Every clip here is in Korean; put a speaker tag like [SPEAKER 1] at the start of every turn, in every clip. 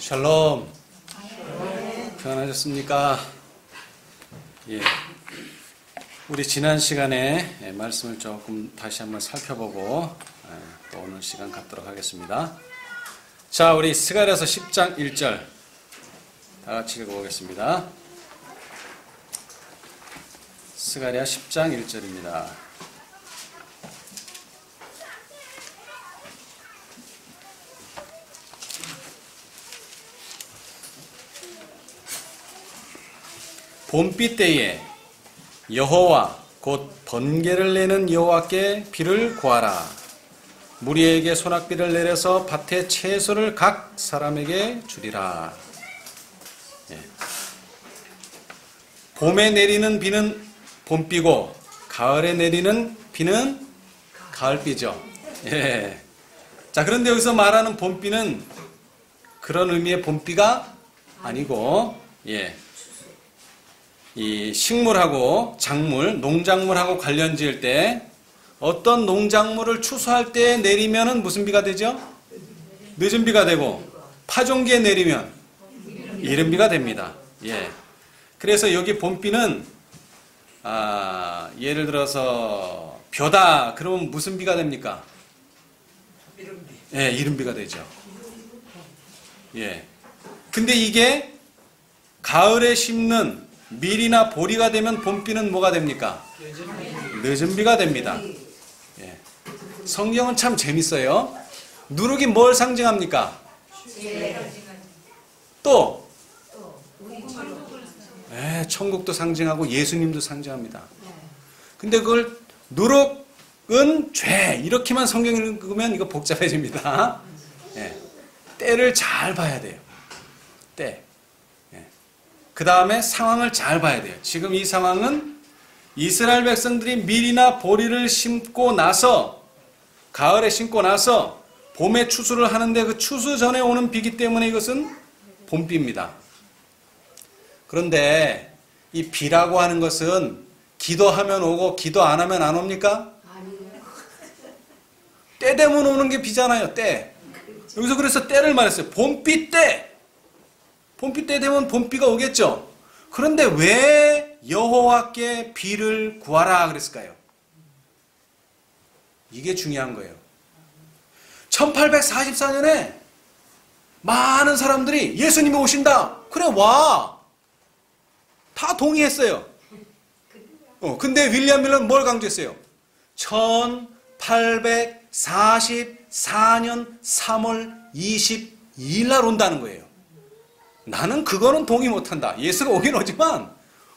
[SPEAKER 1] 샬롬. 평안하셨습니까? 예. 우리 지난 시간에 말씀을 조금 다시 한번 살펴보고 또 오늘 시간 갖도록 하겠습니다. 자, 우리 스가랴서 10장 1절 다 같이 읽어보겠습니다. 스가랴 10장 1절입니다. 봄비 때에 여호와 곧 번개를 내는 여호와께 비를 구하라. 무리에게 소낙비를 내려서 밭에 채소를 각 사람에게 주리라. 예. 봄에 내리는 비는 봄비고 가을에 내리는 비는 가을비죠. 예. 자, 그런데 여기서 말하는 봄비는 그런 의미의 봄비가 아니고, 예. 이 식물하고 작물, 농작물하고 관련 지을 때 어떤 농작물을 추수할 때 내리면은 무슨 비가 되죠? 늦은 비가 되고, 파종기에 내리면 이른 비가 됩니다. 예. 그래서 여기 봄비는 예를 들어서 벼다 그러면 무슨 비가 됩니까? 예, 이른 비가 되죠. 예. 근데 이게 가을에 심는 밀이나 보리가 되면 봄비는 뭐가 됩니까? 늦은 비가 됩니다. 예. 성경은 참 재밌어요. 누룩이 뭘 상징합니까? 또 예, 천국도 상징하고 예수님도 상징합니다. 근데 그걸 누룩은 죄 이렇게만 성경 읽으면 이거 복잡해집니다. 예. 때를 잘 봐야 돼요. 때. 그 다음에 상황을 잘 봐야 돼요. 지금 이 상황은 이스라엘 백성들이 밀이나 보리를 심고 나서, 가을에 심고 나서 봄에 추수를 하는데 그 추수 전에 오는 비기 때문에 이것은 봄비입니다. 그런데 이 비라고 하는 것은 기도하면 오고 기도 안 하면 안 옵니까? 때 되면 오는 게 비잖아요. 때. 여기서 그래서 때를 말했어요. 봄비 때. 봄비 때 되면 봄비가 오겠죠. 그런데 왜 여호와께 비를 구하라 그랬을까요? 이게 중요한 거예요. 1844년에 많은 사람들이 예수님이 오신다. 그래 와. 다 동의했어요. 근데 윌리엄 밀러는 뭘 강조했어요? 1844년 3월 22일 날 온다는 거예요. 나는 그거는 동의 못한다. 예수가 오긴 오지만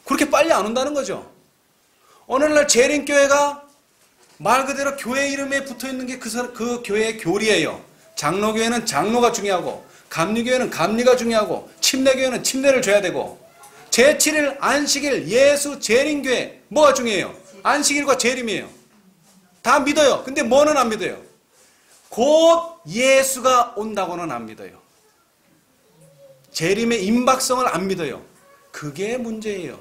[SPEAKER 1] 그렇게 빨리 안 온다는 거죠. 오늘날 재림교회가 말 그대로 교회 이름에 붙어있는 게 그 교회의 교리예요. 장로교회는 장로가 중요하고, 감리교회는 감리가 중요하고, 침례교회는 침례를 줘야 되고, 제7일 안식일 예수 재림교회 뭐가 중요해요? 안식일과 재림이에요. 다 믿어요. 근데 뭐는 안 믿어요? 곧 예수가 온다고는 안 믿어요. 재림의 임박성을 안 믿어요. 그게 문제예요.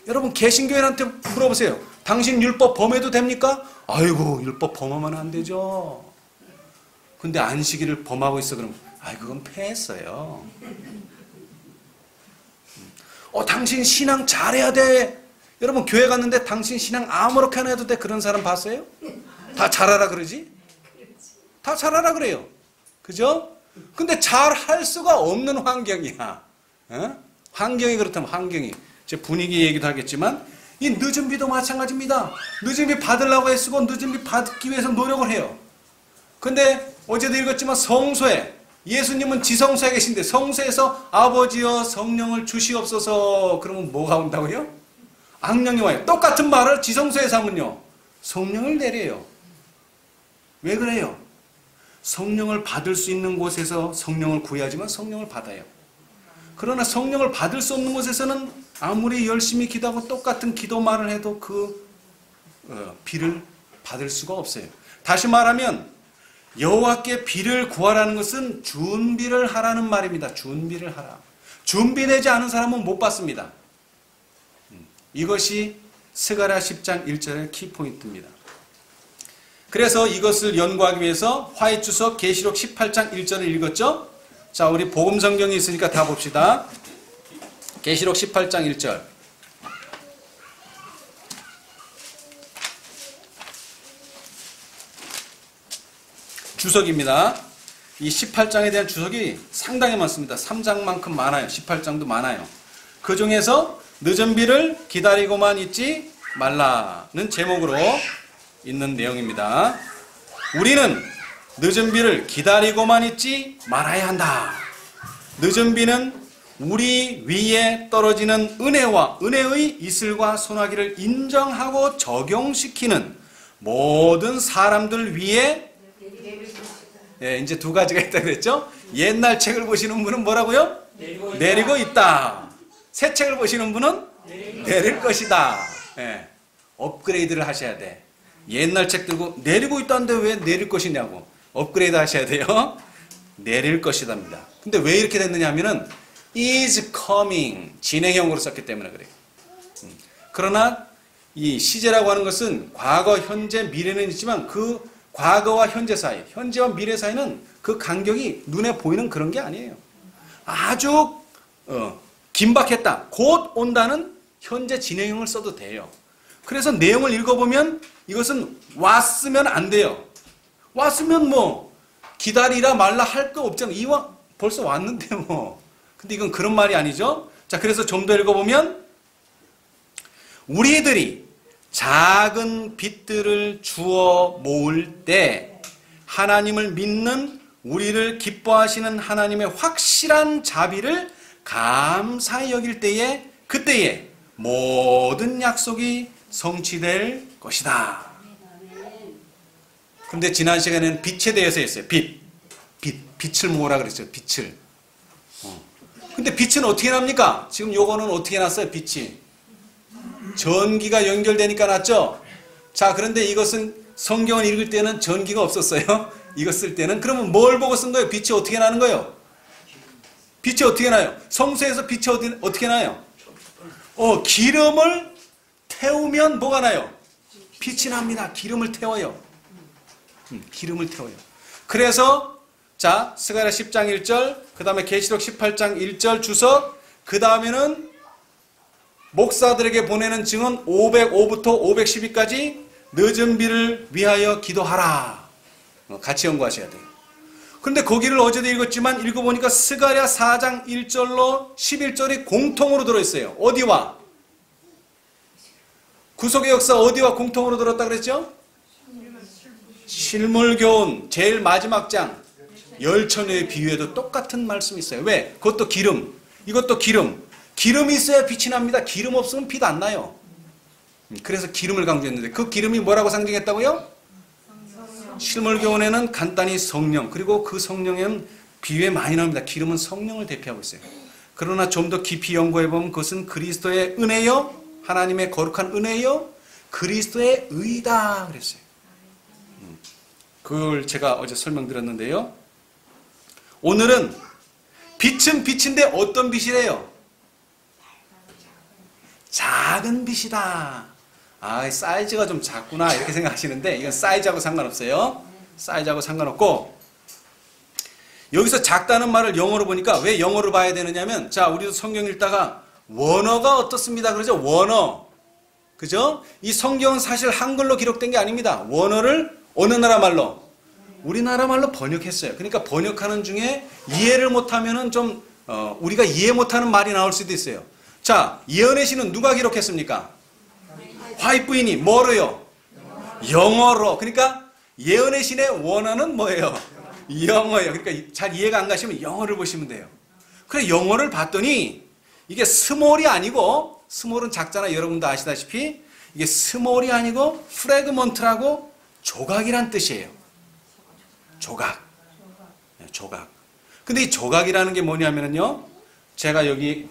[SPEAKER 1] 여러분 개신교인한테 물어보세요. 당신 율법 범해도 됩니까? 아이고 율법 범하면 안 되죠. 근데 안식일을 범하고 있어 그러면 그건 패했어요. 당신 신앙 잘해야 돼. 여러분 교회 갔는데 당신 신앙 아무렇게나 해도 돼. 그런 사람 봤어요? 다 잘하라 그러지? 다 잘하라 그래요. 그죠? 근데 잘 할 수가 없는 환경이야. 환경이 그렇다면 환경이. 제 분위기 얘기도 하겠지만 이 늦은 비도 마찬가지입니다. 늦은 비 받으려고 애쓰고 늦은 비 받기 위해서 노력을 해요. 근데 어제도 읽었지만 성소에 예수님은 지성소에 계신데 성소에서 아버지여 성령을 주시옵소서 그러면 뭐가 온다고요? 악령이 와요. 똑같은 말을 지성소에서 하면요 성령을 내려요. 왜 그래요? 성령을 받을 수 있는 곳에서 성령을 구해야지만 성령을 받아요. 그러나 성령을 받을 수 없는 곳에서는 아무리 열심히 기도하고 똑같은 기도말을 해도 그 비를 받을 수가 없어요. 다시 말하면 여호와께 비를 구하라는 것은 준비를 하라는 말입니다. 준비를 하라. 준비되지 않은 사람은 못 받습니다. 이것이 스가랴 10장 1절의 키포인트입니다. 그래서 이것을 연구하기 위해서 화해주석 계시록 18장 1절을 읽었죠? 자, 우리 복음 성경이 있으니까 다 봅시다. 계시록 18장 1절. 주석입니다. 이 18장에 대한 주석이 상당히 많습니다. 3장만큼 많아요. 18장도 많아요. 그 중에서 늦은 비를 기다리고만 있지 말라는 제목으로 있는 내용입니다. 우리는 늦은 비를 기다리고만 있지 말아야 한다. 늦은 비는 우리 위에 떨어지는 은혜와 은혜의 이슬과 소나기를 인정하고 적용시키는 모든 사람들 위에 이제 두 가지가 있다고 그랬죠? 옛날 책을 보시는 분은 뭐라고요? 내리고 있다. 새 책을 보시는 분은 내릴 것이다. 업그레이드를 하셔야 돼. 옛날 책 들고 내리고 있다는데 왜 내릴 것이냐고. 업그레이드 하셔야 돼요. 내릴 것이답니다. 근데 왜 이렇게 됐느냐 하면은 is coming 진행형으로 썼기 때문에 그래요. 그러나 이 시제라고 하는 것은 과거, 현재, 미래는 있지만 그 과거와 현재 사이, 현재와 미래 사이는 그 간격이 눈에 보이는 그런 게 아니에요. 아주 긴박했다. 곧 온다는 현재 진행형을 써도 돼요. 그래서 내용을 읽어보면 이것은 왔으면 안 돼요. 왔으면 뭐 기다리라 말라 할 거 없잖아요. 이왕 벌써 왔는데 뭐. 근데 이건 그런 말이 아니죠. 자, 그래서 좀 더 읽어보면 우리들이 작은 빚들을 주워 모을 때 하나님을 믿는 우리를 기뻐하시는 하나님의 확실한 자비를 감사히 여길 때에 그때에 모든 약속이 성취될 것이다. 근데 지난 시간에는 빛에 대해서 했어요. 빛을 모으라 그랬어요. 빛을. 근데 빛은 어떻게 납니까? 지금 요거는 어떻게 났어요? 빛이. 전기가 연결되니까 났죠? 자, 그런데 이것은 성경을 읽을 때는 전기가 없었어요. 이거 쓸 때는. 그러면 뭘 보고 쓴 거예요? 빛이 어떻게 나는 거예요? 빛이 어떻게 나요? 성소에서 빛이 어떻게 나요? 기름을 태우면 뭐가 나요? 빛이 납니다. 기름을 태워요. 기름을 태워요. 그래서 자, 스가랴 10장 1절, 그 다음에 계시록 18장 1절 주석, 그 다음에는 목사들에게 보내는 증언 505부터 512까지 늦은 비를 위하여 기도하라. 같이 연구하셔야 돼요. 그런데 거기를 어제도 읽었지만 읽어보니까 스가랴 4장 1절로 11절이 공통으로 들어있어요. 어디와? 구속의 역사 어디와 공통으로 들었다 그랬죠? 실물교훈 제일 마지막 장 열처녀의 비유에도 똑같은 말씀이 있어요. 왜? 그것도 기름. 이것도 기름. 기름이 있어야 빛이 납니다. 기름 없으면 빛 안 나요. 그래서 기름을 강조했는데 그 기름이 뭐라고 상징했다고요? 실물교훈에는 간단히 성령, 그리고 그 성령에는 비유에 많이 나옵니다. 기름은 성령을 대표하고 있어요. 그러나 좀 더 깊이 연구해보면 그것은 그리스도의 은혜요, 하나님의 거룩한 은혜요, 그리스도의 의다 그랬어요. 그걸 제가 어제 설명드렸는데요. 오늘은 빛은 빛인데 어떤 빛이래요? 작은 빛이다. 아, 사이즈가 좀 작구나 이렇게 생각하시는데 이건 사이즈하고 상관없어요. 사이즈하고 상관없고, 여기서 작다는 말을 영어로 보니까 왜 영어로 봐야 되느냐면, 자, 우리도 성경 읽다가 원어가 어떻습니다 그러죠? 원어. 그죠? 이 성경은 사실 한글로 기록된 게 아닙니다. 원어를 어느 나라 말로? 우리나라 말로 번역했어요. 그러니까 번역하는 중에 이해를 못하면은 좀 우리가 이해 못하는 말이 나올 수도 있어요. 자, 예언의 시는 누가 기록했습니까? 화이트 부인이 뭐로요? 영어로. 그러니까 예언의 신의 원어는 뭐예요? 영어예요. 그러니까 잘 이해가 안 가시면 영어를 보시면 돼요. 그래, 영어를 봤더니 이게 스몰이 아니고, 스몰은 작잖아요. 여러분도 아시다시피 이게 스몰이 아니고 프래그먼트라고 조각이란 뜻이에요. 조각. 조각. 근데 이 조각이라는 게 뭐냐면요, 제가 여기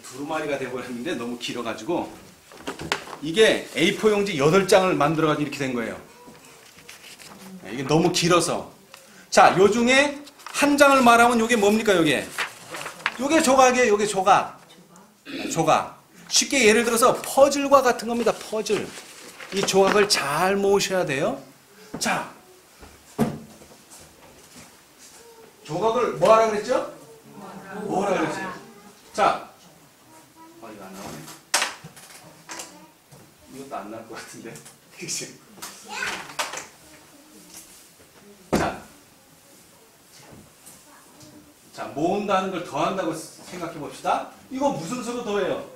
[SPEAKER 1] 두루마리가 돼버렸는데 너무 길어가지고, 이게 A4 용지 8장을 만들어가지고 이렇게 된 거예요. 이게 너무 길어서. 자, 요 중에 한 장을 말하면 요게 뭡니까, 요게? 요게 조각이에요, 요게 조각. 조각. 쉽게 예를 들어서 퍼즐과 같은 겁니다. 퍼즐. 이 조각을 잘 모으셔야 돼요. 자, 조각을 뭐 하라 그랬죠? 뭐라 그랬어요? 자, 이거 안 나오네. 이것도 안 나올 것 같은데. 자, 모은다는 걸 더한다고 생각해 봅시다. 이거 무슨 수로 더해요?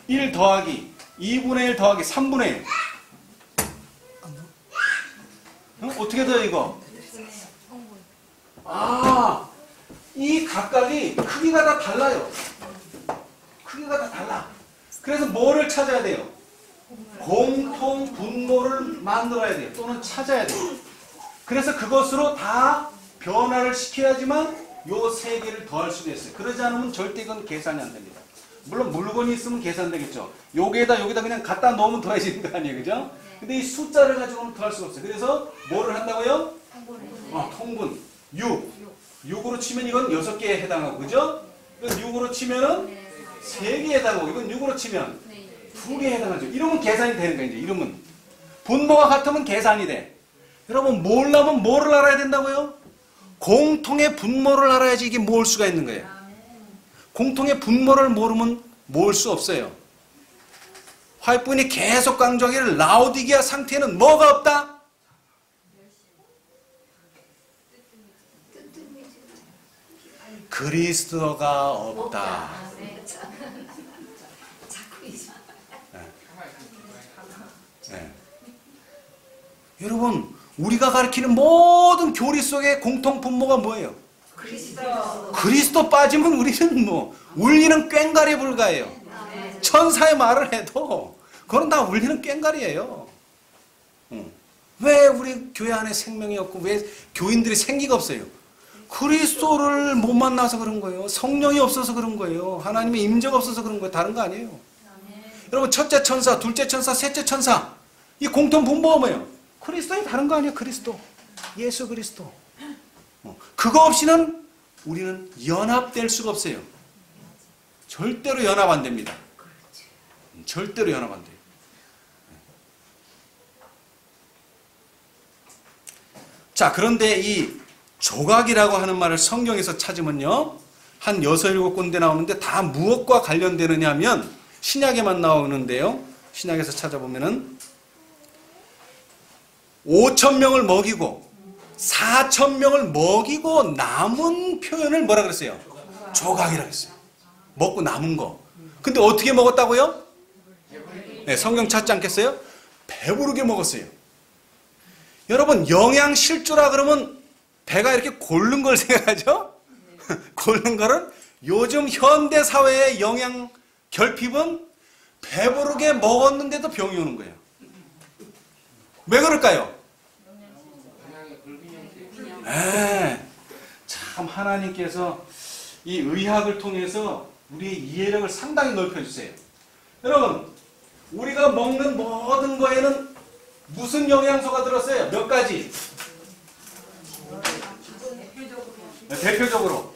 [SPEAKER 1] 1 더하기 2분의 1 더하기 3분의 1. 어떻게 더해 이거? 아, 이 각각이 크기가 다 달라요. 크기가 다 달라. 그래서 뭐를 찾아야 돼요? 공통 분모를 만들어야 돼요. 또는 찾아야 돼요. 그래서 그것으로 다 변화를 시켜야지만 요 세 개를 더할 수가 있어요. 그러지 않으면 절대 이건 계산이 안 됩니다. 물론 물건이 있으면 계산되겠죠. 여기에다 그냥 갖다 넣으면 더해지는 거 아니에요. 그죠? 근데 이 숫자를 가지고는 더할 수가 없어요. 그래서 뭐를 한다고요? 통분. 6으로 치면 이건 6개에 해당하고, 그죠? 이건 6으로 치면은 3개에 해당하고, 이건 6으로 치면 2개에 해당하죠. 이러면 계산이 되는 거예요, 이제. 이러면. 분모가 같으면 계산이 돼. 여러분, 모으려면 뭐를 알아야 된다고요? 공통의 분모를 알아야지 이게 모을 수가 있는 거예요. 공통의 분모를 모르면 모을 수 없어요. 화이트분이 계속 강조하기를 라오디게아 상태에는 뭐가 없다? 그리스도가 없다. 네. 여러분, 우리가 가르치는 모든 교리 속의 공통 분모가 뭐예요? 그리스도 빠지면 우리는 뭐 울리는 꽹과리에 불과해요. 천사의 말을 해도 그건 다 울리는 꽹과리예요. 왜 우리 교회 안에 생명이 없고 왜 교인들이 생기가 없어요? 그리스도를 못 만나서 그런 거예요. 성령이 없어서 그런 거예요. 하나님의 임재가 없어서 그런 거예요. 다른 거 아니에요. 여러분, 첫째 천사, 둘째 천사, 셋째 천사, 이 공통 분모가 뭐예요? 그리스도에 다른 거 아니에요. 그리스도, 예수 그리스도. 그거 없이는 우리는 연합될 수가 없어요. 절대로 연합 안 됩니다. 절대로 연합 안 돼요. 자, 그런데 이 조각이라고 하는 말을 성경에서 찾으면요, 한 6, 7군데 나오는데 다 무엇과 관련되느냐 하면 신약에만 나오는데요. 신약에서 찾아보면은 5,000명을 먹이고 4,000명을 먹이고 남은 표현을 뭐라 그랬어요? 조각이라고 했어요. 먹고 남은 거. 근데 어떻게 먹었다고요? 네, 성경 찾지 않겠어요? 배부르게 먹었어요. 여러분, 영양실조라 그러면 배가 이렇게 고른 걸 생각하죠? 고른 거는 요즘 현대사회의 영양 결핍은 배부르게 먹었는데도 병이 오는 거예요. 왜 그럴까요? 참 하나님께서 이 의학을 통해서 우리의 이해력을 상당히 넓혀주세요. 여러분, 우리가 먹는 모든 거에는 무슨 영양소가 들었어요? 몇 가지? 대표적으로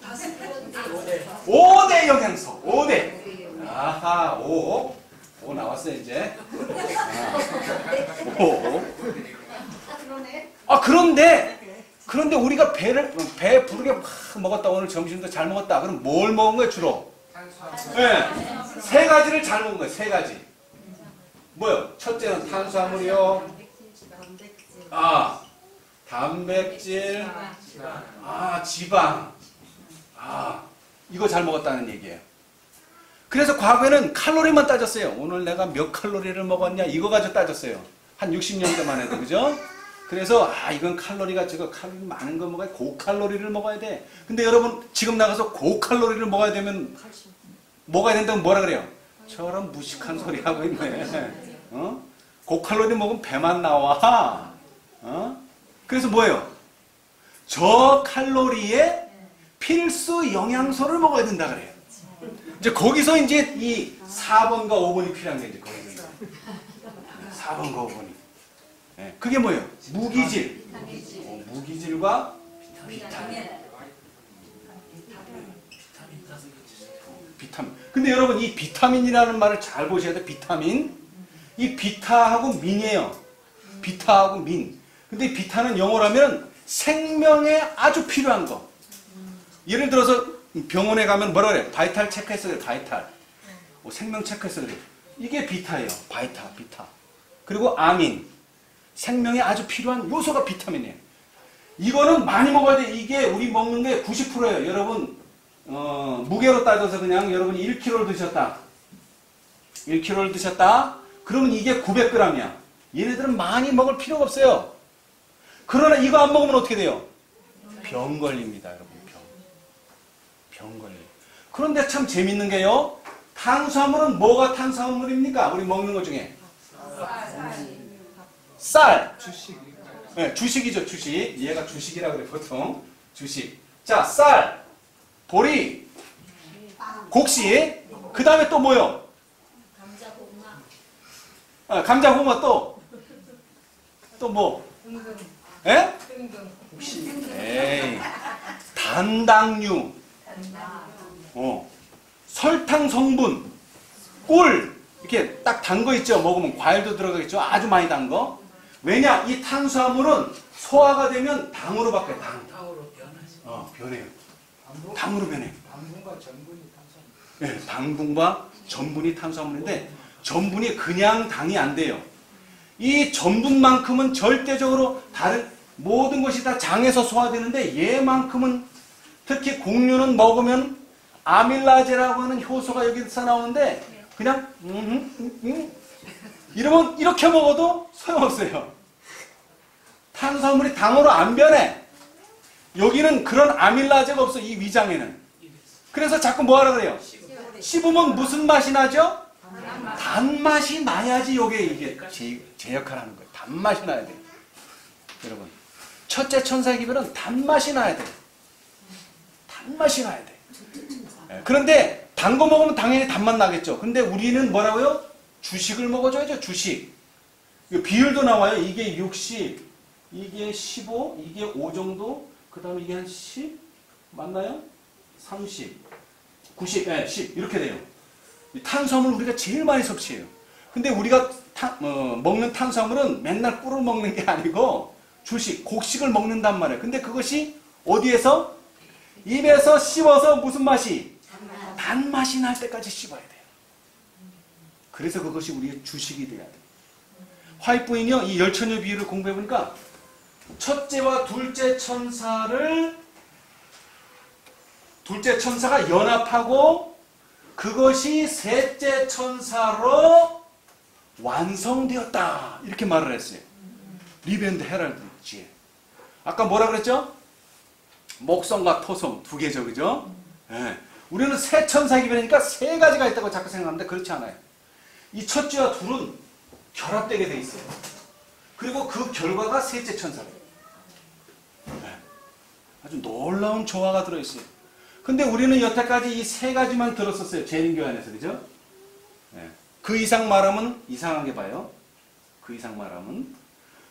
[SPEAKER 1] 5대 영양소. 5대. 아하, 5 나왔어요 이제. 5. 그런데 우리가 배 부르게 막 먹었다. 오늘 점심도 잘 먹었다. 그럼 뭘 먹은 거예요 주로? 네, 3가지를 잘 먹은 거예요. 3가지. 뭐요? 첫째는 탄수화물이요. 단백질. 지방. 이거 잘 먹었다는 얘기예요. 그래서 과거에는 칼로리만 따졌어요. 오늘 내가 몇 칼로리를 먹었냐 이거 가지고 따졌어요. 한 60년대만 해도. 그죠? 그래서 이건 칼로리가 저거 칼로리 많은 거 먹어야 고칼로리를 먹어야 돼. 근데 여러분 지금 나가서 고칼로리를 먹어야 되면 먹어야 된다고 뭐라 그래요? 저런 무식한 소리 하고 있네. 고칼로리 먹으면 배만 나와. 그래서 뭐예요? 저 칼로리에 필수 영양소를 먹어야 된다 그래요. 이제 거기서 이제 이 4번과 5번이 필요한 게 이제 거기서 4번과 5번이. 그게 뭐예요? 무기질. 무기질과 비타민. 비타민. 근데 여러분 이 비타민이라는 말을 잘 보셔야 돼. 비타민. 이 비타하고 민이에요. 비타하고 민. 근데 이 비타는 영어로 하면 생명에 아주 필요한 거. 예를 들어서 병원에 가면 뭐라 그래? 바이탈 체크했어야 돼. 바이탈. 생명 체크했어야 돼. 이게 비타예요. 비타. 그리고 아민. 생명에 아주 필요한 요소가 비타민이에요. 이거는 많이 먹어야 돼. 이게 우리 먹는 게 90%예요. 여러분 무게로 따져서 그냥 여러분이 1kg를 드셨다. 1kg를 드셨다. 그러면 이게 900g이야. 얘네들은 많이 먹을 필요가 없어요. 그러나 이거 안 먹으면 어떻게 돼요? 병 걸립니다. 여러분. 병 걸려요. 그런데 참 재밌는 게요. 탄수화물은 뭐가 탄수화물입니까? 우리 먹는 것 중에. 쌀. 주식. 네, 주식이죠. 주식. 얘가 주식이라 그래 보통. 주식. 자, 쌀. 보리. 곡식. 그 다음에 또 뭐요? 감자, 홍어 또 뭐? 예? 에이, 단당류, 설탕 성분, 꿀, 이렇게 딱 단 거 있죠? 먹으면 과일도 들어가겠죠? 아주 많이 단 거. 왜냐? 이 탄수화물은 소화가 되면 당으로 바뀌어요. 당으로 변하죠. 변해요. 당으로 변해요.
[SPEAKER 2] 당분과 전분이 탄수화물.
[SPEAKER 1] 네, 당분과 전분이 탄수화물인데 전분이 그냥 당이 안 돼요. 이 전분만큼은 절대적으로 다른 모든 것이 다 장에서 소화되는데 얘만큼은 특히 곡류는 먹으면 아밀라제라고 하는 효소가 여기서 나오는데 그냥 이러면 이렇게 먹어도 소용없어요. 탄수화물이 당으로 안 변해. 여기는 그런 아밀라제가 없어. 이 위장에는. 그래서 자꾸 뭐하라 그래요? 씹으면 무슨 맛이 나죠? 단맛이 나야지 이게 제 역할을 하는 거예요. 단맛이 나야 돼요. 여러분 첫째 천사의 기별은 단맛이 나야 돼요. 단맛이 나야 돼요. 그런데 단 거 먹으면 당연히 단맛 나겠죠. 근데 우리는 뭐라고요? 주식을 먹어줘야죠. 주식. 비율도 나와요. 이게 60, 이게 15, 이게 5 정도, 그 다음에 이게 한 10? 맞나요? 30, 90, 10 이렇게 돼요. 탄수화물 우리가 제일 많이 섭취해요. 근데 우리가 먹는 탄수화물은 맨날 꿀을 먹는 게 아니고 주식, 곡식을 먹는단 말이에요. 근데 그것이 어디에서? 입에서 씹어서 무슨 맛이? 단맛이 날 때까지 씹어야 돼요. 그래서 그것이 우리의 주식이 돼야 돼요. 화이트부인이요, 이 열처녀 비유를 공부해보니까 첫째와 둘째 천사가 연합하고 그것이 셋째 천사로 완성되었다. 이렇게 말을 했어요. 리벤드 헤랄드지에. 아까 뭐라 그랬죠? 목성과 토성 두 개죠. 그죠? 네. 우리는 세 천사 기별이니까 세 가지가 있다고 자꾸 생각하는데 그렇지 않아요. 이 첫째와 둘은 결합되게 돼 있어요. 그리고 그 결과가 셋째 천사예요. 네. 아주 놀라운 조화가 들어있어요. 근데 우리는 여태까지 이 세 가지만 들었었어요. 재림교회 안에서. 그죠? 네. 그 이상 말하면 이상하게 봐요. 그 이상 말하면.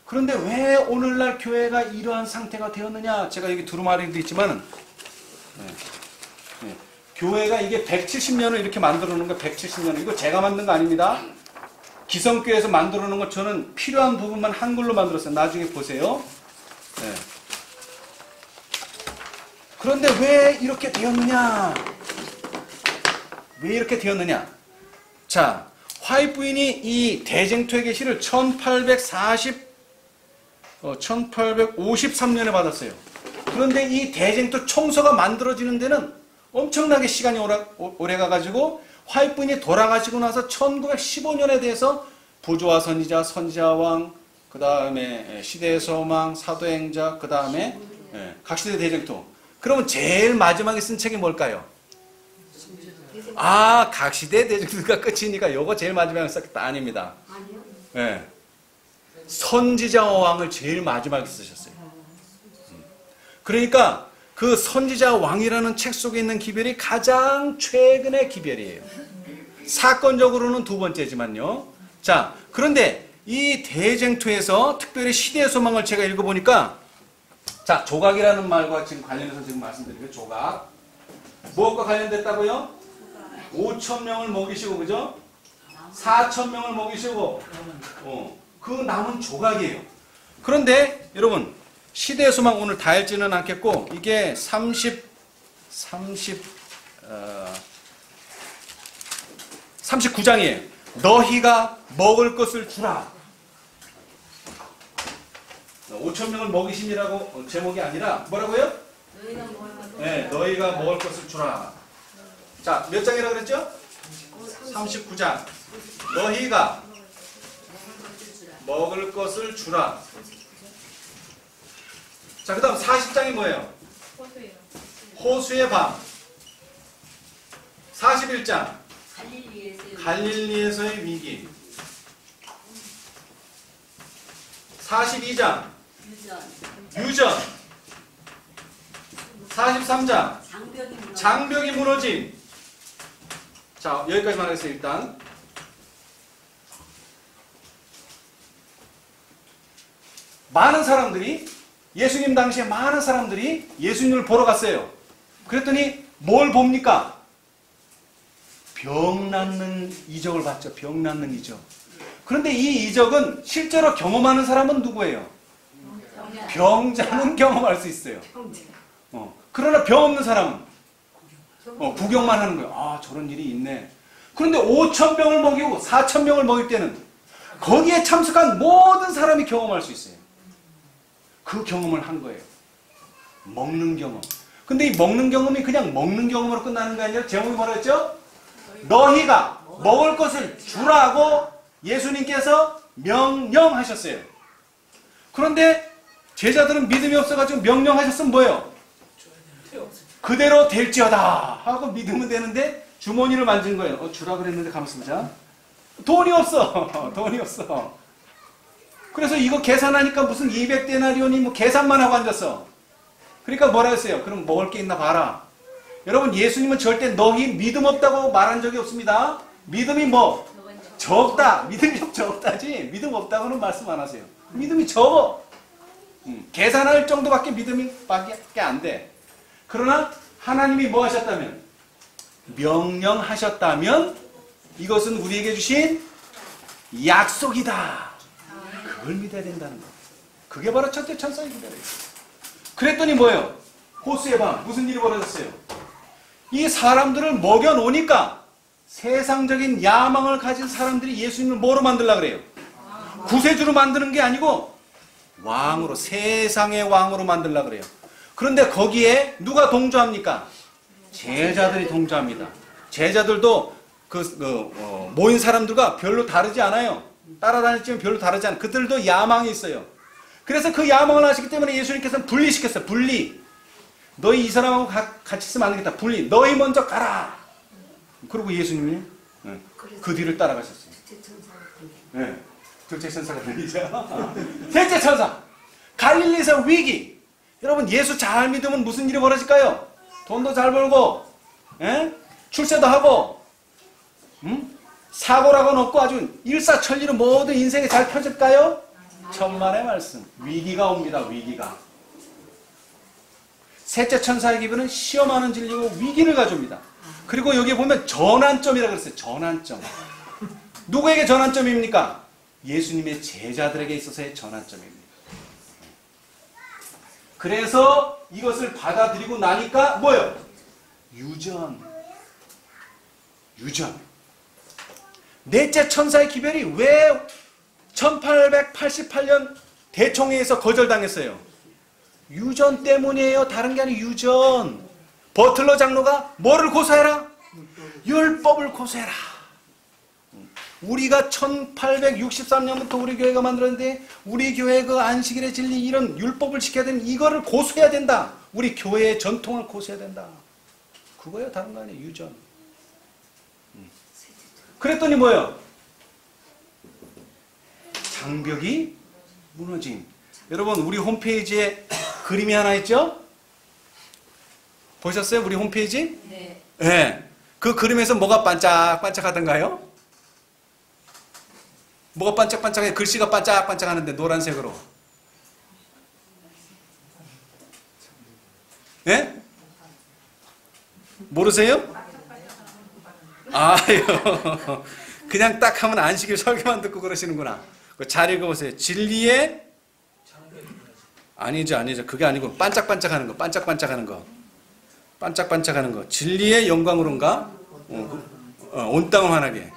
[SPEAKER 1] 그런데 왜 오늘날 교회가 이러한 상태가 되었느냐? 제가 여기 두루마리도 있지만 교회가 이게 170년을 이렇게 만들어 놓은 거 170년. 이거 제가 만든 거 아닙니다. 기성교회에서 만들어 놓은 거 저는 필요한 부분만 한글로 만들었어요. 나중에 보세요. 네. 그런데 왜 이렇게 되었느냐? 왜 이렇게 되었느냐? 자, 화이트 부인이 이 대쟁투의 계시를 1853년에 받았어요. 그런데 이 대쟁투 총서가 만들어지는 데는 엄청나게 시간이 오래 가가지고 화이트 부인이 돌아가시고 나서 1915년에 대해서 부조와 선지자, 선지자왕, 그 다음에 시대의 소망, 사도행자, 그 다음에 각시대 대쟁투. 그러면 제일 마지막에 쓴 책이 뭘까요? 아, 각시대 대쟁투가 끝이니까 요거 제일 마지막에 썼겠다. 아닙니다. 네. 선지자와 왕을 제일 마지막에 쓰셨어요. 그러니까 그 선지자 왕이라는 책 속에 있는 기별이 가장 최근의 기별이에요. 사건적으로는 두 번째지만요. 자, 그런데 이 대쟁투에서 특별히 시대의 소망을 제가 읽어보니까 자, 조각이라는 말과 지금 관련해서 지금 말씀드릴게요. 조각. 무엇과 관련됐다고요? 5,000명을 먹이시고, 그죠? 4,000명을 먹이시고, 그 남은 조각이에요. 그런데 여러분, 시대의 소망 오늘 다 읽지는 않겠고, 이게 39장이에요. 너희가 먹을 것을 주라. 5,000명을 먹이심이라고 제목이 아니라 뭐라고요? 네, 너희가 먹을 것을 주라. 자, 몇 장이라고 그랬죠? 39장. 너희가 먹을 것을 주라. 자, 그 다음 40장이 뭐예요? 호수의 밤. 41장. 갈릴리에서의 위기. 42장. 유전. 43장. 장벽이 무너짐. 자, 여기까지만 하겠습니다. 일단. 많은 사람들이, 예수님 당시에 많은 사람들이 예수님을 보러 갔어요. 그랬더니 뭘 봅니까? 병 낫는 이적을 봤죠. 병 낫는 이적. 그런데 이 이적은 실제로 경험하는 사람은 누구예요? 병자는 경험할 수 있어요. 그러나 병 없는 사람은 구경만 하는 거예요. 아, 저런 일이 있네. 그런데 5,000명을 먹이고 4,000명을 먹일 때는 거기에 참석한 모든 사람이 경험할 수 있어요. 그 경험을 한 거예요. 먹는 경험. 근데 이 먹는 경험이 그냥 먹는 경험으로 끝나는 게 아니라 제목이 뭐라 했죠? 너희가 먹을 것을 주라고 예수님께서 명령하셨어요. 그런데 제자들은 믿음이 없어가지고 명령하셨으면 뭐예요? 그대로 될지어다 하고 믿으면 되는데 주머니를 만진 거예요. 주라 그랬는데 가만있습니다. 돈이 없어. 돈이 없어. 그래서 이거 계산하니까 무슨 200데나리온이 뭐 계산만 하고 앉았어. 그러니까 뭐라 했어요? 그럼 먹을 게 있나 봐라. 여러분, 예수님은 절대 너희 믿음 없다고 말한 적이 없습니다. 믿음이 뭐? 적다. 믿음이 좀 적다지 믿음 없다고는 말씀 안 하세요. 믿음이 적어. 계산할 정도밖에 믿음이 밖에 안 돼. 그러나 하나님이 뭐 하셨다면? 명령하셨다면 이것은 우리에게 주신 약속이다. 그걸 믿어야 된다는 거. 그게 바로 첫째 천사의 기별이에요. 그랬더니 뭐예요? 호수의 밤 무슨 일이 벌어졌어요? 이 사람들을 먹여놓으니까 세상적인 야망을 가진 사람들이 예수님을 뭐로 만들려고 그래요? 구세주로 만드는 게 아니고 왕으로, 세상의 왕으로 만들려고 그래요. 그런데 거기에 누가 동조합니까? 제자들이 동조합니다. 제자들도 모인 사람들과 별로 다르지 않아요. 따라다녔지만 별로 다르지 않아요. 그들도 야망이 있어요. 그래서 그 야망을 하시기 때문에 예수님께서는 분리시켰어요. 분리. 너희 이 사람하고 같이 있으면 안 되겠다. 분리. 너희 먼저 가라. 그리고 예수님이 그 뒤를 따라가셨어요. 네. 둘째 천사가 들리죠? 셋째 천사. 갈릴리에서 위기. 여러분, 예수 잘 믿으면 무슨 일이 벌어질까요? 돈도 잘 벌고, 출세도 하고, 사고라고는 없고 아주 일사천리로 모든 인생이 잘 펴질까요? 천만의 말씀. 위기가 옵니다. 위기가. 셋째 천사의 기별은 시험하는 진리고 위기를 가져옵니다. 그리고 여기 보면 전환점이라고 그랬어요. 전환점. 누구에게 전환점입니까? 예수님의 제자들에게 있어서의 전환점입니다. 그래서 이것을 받아들이고 나니까 뭐예요? 유전. 넷째 천사의 기별이 왜 1888년 대총회에서 거절당했어요? 유전 때문이에요. 다른 게 아니고 유전. 버틀러 장로가 뭐를 고소해라? 율법을 고소해라. 우리가 1863년부터 우리 교회가 만들었는데 우리 교회 그 안식일의 진리 이런 율법을 지켜야 되는 이거를 고소해야 된다. 우리 교회의 전통을 고소해야 된다. 그거예요. 다른 거 아니에요. 유전. 그랬더니 뭐예요? 장벽이 무너짐. 여러분, 우리 홈페이지에 그림이 하나 있죠? 보셨어요? 우리 홈페이지?
[SPEAKER 3] 네.
[SPEAKER 1] 네. 그 그림에서 뭐가 반짝반짝하던가요? 뭐가 반짝반짝해? 글씨가 반짝반짝 하는데 노란색으로. 예? 모르세요? 아유, 그냥 딱 하면 안식일 설교만 듣고 그러시는구나. 잘 읽어보세요. 진리의 아니죠. 그게 아니고 반짝반짝하는 거. 반짝반짝하는 거. 진리의 영광으로인가? 온 땅을 환하게.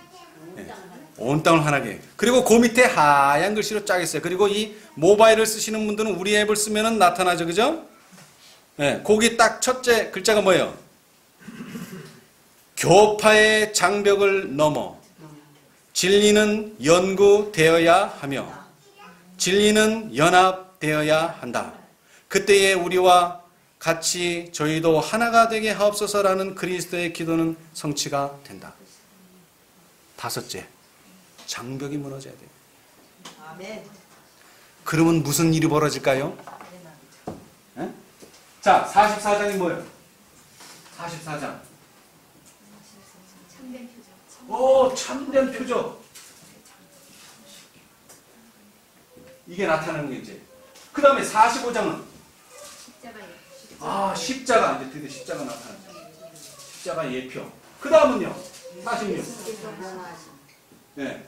[SPEAKER 1] 온 땅을 환하게. 그리고 그 밑에 하얀 글씨로 쫙 있어요. 그리고 이 모바일을 쓰시는 분들은 우리 앱을 쓰면은 나타나죠. 그죠? 네, 거기 딱 첫째 글자가 뭐예요? 교파의 장벽을 넘어 진리는 연구되어야 하며 진리는 연합되어야 한다. 그때에 우리와 같이 저희도 하나가 되게 하옵소서라는 그리스도의 기도는 성취가 된다. 다섯째, 장벽이 무너져야 돼요.
[SPEAKER 3] 아멘.
[SPEAKER 1] 그러면 무슨 일이 벌어질까요? 네? 자, 44장이 뭐예요? 44장.
[SPEAKER 4] 참된 표적.
[SPEAKER 1] 오, 참된 표적. 이게 나타나는 게 이제. 그 다음에 45장은
[SPEAKER 4] 십자가예요.
[SPEAKER 1] 십자가. 이제 드디어 십자가 나타나죠. 십자가 예표. 그 다음은요? 46. 네.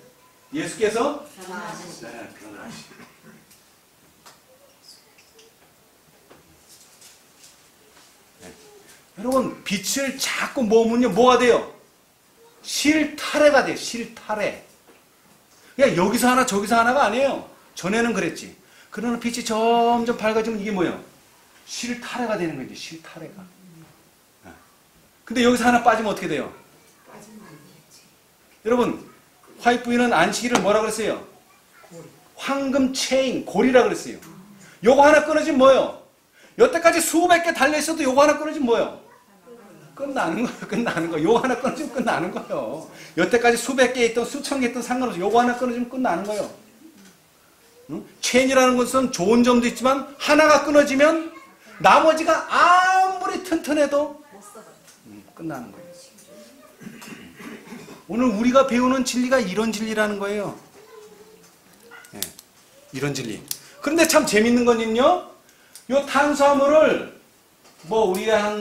[SPEAKER 1] 예수께서 변화하시고. 네. 여러분, 빛을 자꾸 모으면요, 뭐가 돼요? 실타래가 돼요. 실타래. 그냥 여기서 하나 저기서 하나가 아니에요. 전에는 그랬지. 그러나 빛이 점점 밝아지면 이게 뭐예요? 실타래가 되는 거예요. 실타래가. 근데 여기서 하나 빠지면 어떻게 돼요? 여러분, 화이트부인은 안식일을 뭐라 그랬어요? 황금 체인, 고리라 그랬어요. 요거 하나 끊어지면 뭐예요? 여태까지 수백 개 달려있어도 요거 하나 끊어지면 뭐예요? 끝나는 거예요. 요거 하나 끊어지면 끝나는 거예요. 여태까지 수백 개 있던 수천 개 있던 상관없이 요거 하나 끊어지면 끝나는 거예요. 응? 체인이라는 것은 좋은 점도 있지만 하나가 끊어지면 나머지가 아무리 튼튼해도 끝나는 거예요. 오늘 우리가 배우는 진리가 이런 진리라는 거예요. 네, 이런 진리. 그런데 참 재밌는 건요, 요 탄수화물을 뭐 우리가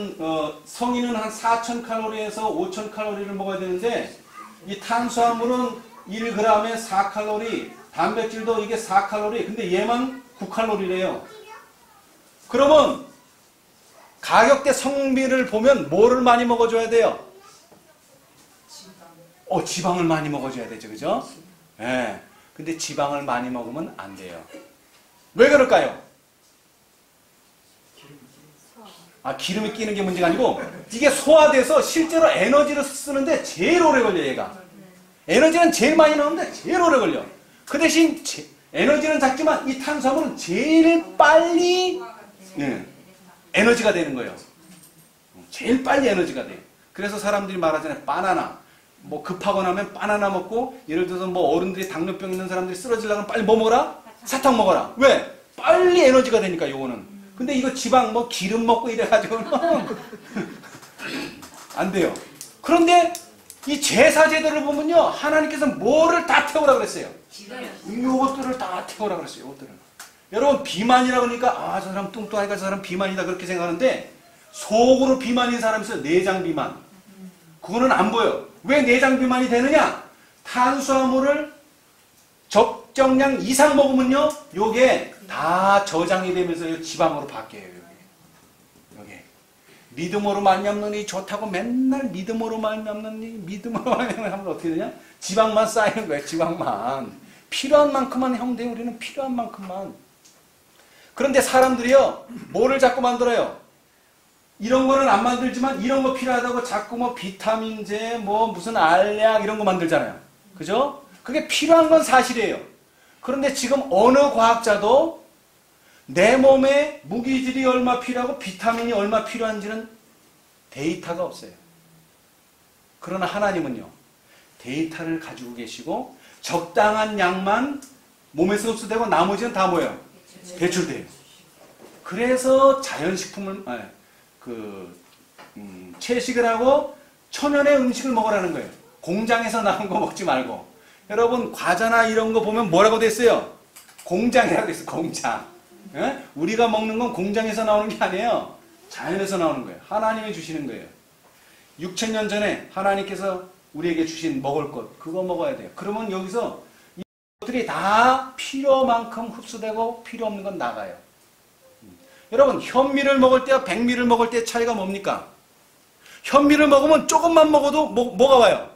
[SPEAKER 1] 성인은 한 4,000칼로리에서 5,000칼로리를 먹어야 되는데 이 탄수화물은 1g에 4칼로리, 단백질도 이게 4칼로리, 근데 얘만 9칼로리래요. 그러면 가격대 성비를 보면 뭐를 많이 먹어줘야 돼요? 지방을 많이 먹어줘야 되죠. 그죠? 예. 네. 근데 지방을 많이 먹으면 안 돼요. 왜 그럴까요? 기름이 끼는 게 문제가 아니고 이게 소화돼서 실제로 에너지를 쓰는데 제일 오래 걸려, 얘가. 에너지는 제일 많이 나오는데 제일 오래 걸려. 그 대신 에너지는 작지만 이 탄수화물은 제일 빨리 에너지가 되는 거예요. 제일 빨리 에너지가 돼요. 그래서 사람들이 말하잖아요. 바나나. 뭐 급하거나 하면 바나나 먹고, 예를 들어서 뭐 어른들이 당뇨병 있는 사람들이 쓰러지려면 빨리 뭐 먹어라? 사탕 먹어라. 왜? 빨리 에너지가 되니까 요거는. 근데 이거 지방 뭐 기름 먹고 이래가지고는 안 돼요. 그런데 이 제사 제도를 보면요, 하나님께서 뭐를 다 태우라 그랬어요? 요것들을 다 태우라 그랬어요. 요것들을. 여러분, 비만이라 그러니까 저 사람 뚱뚱하니까 저 사람 비만이다 그렇게 생각하는데 속으로 비만인 사람이 있어요. 내장 비만. 그거는 안 보여. 왜 내장 비만이 되느냐? 탄수화물을 적정량 이상 먹으면요, 요게 다 저장이 되면서 지방으로 바뀌어요. 요게 믿음으로 말미암느니 좋다고 맨날 믿음으로 말미암느니 하면 어떻게 되냐? 지방만 쌓이는 거예요. 지방만. 필요한 만큼만 하면 돼요. 우리는 필요한 만큼만. 그런데 사람들이요, 뭐를 자꾸 만들어요? 이런 거는 안 만들지만 이런 거 필요하다고 자꾸 뭐 비타민제, 뭐 무슨 알약 이런 거 만들잖아요. 그죠? 그게 필요한 건 사실이에요. 그런데 지금 어느 과학자도 내 몸에 무기질이 얼마 필요하고 비타민이 얼마 필요한지는 데이터가 없어요. 그러나 하나님은요, 데이터를 가지고 계시고 적당한 양만 몸에서 흡수되고 나머지는 다 뭐예요? 배출돼요. 그래서 자연식품을 채식을 하고 천연의 음식을 먹으라는 거예요. 공장에서 나온 거 먹지 말고. 여러분, 과자나 이런 거 보면 뭐라고 됐어요? 공장이라고 됐어요. 공장. 예? 우리가 먹는 건 공장에서 나오는 게 아니에요. 자연에서 나오는 거예요. 하나님이 주시는 거예요. 6,000년 전에 하나님께서 우리에게 주신 먹을 것, 그거 먹어야 돼요. 그러면 여기서 이것들이 다 필요만큼 흡수되고 필요 없는 건 나가요. 여러분, 현미를 먹을 때와 백미를 먹을 때의 차이가 뭡니까? 현미를 먹으면 조금만 먹어도 뭐가 와요?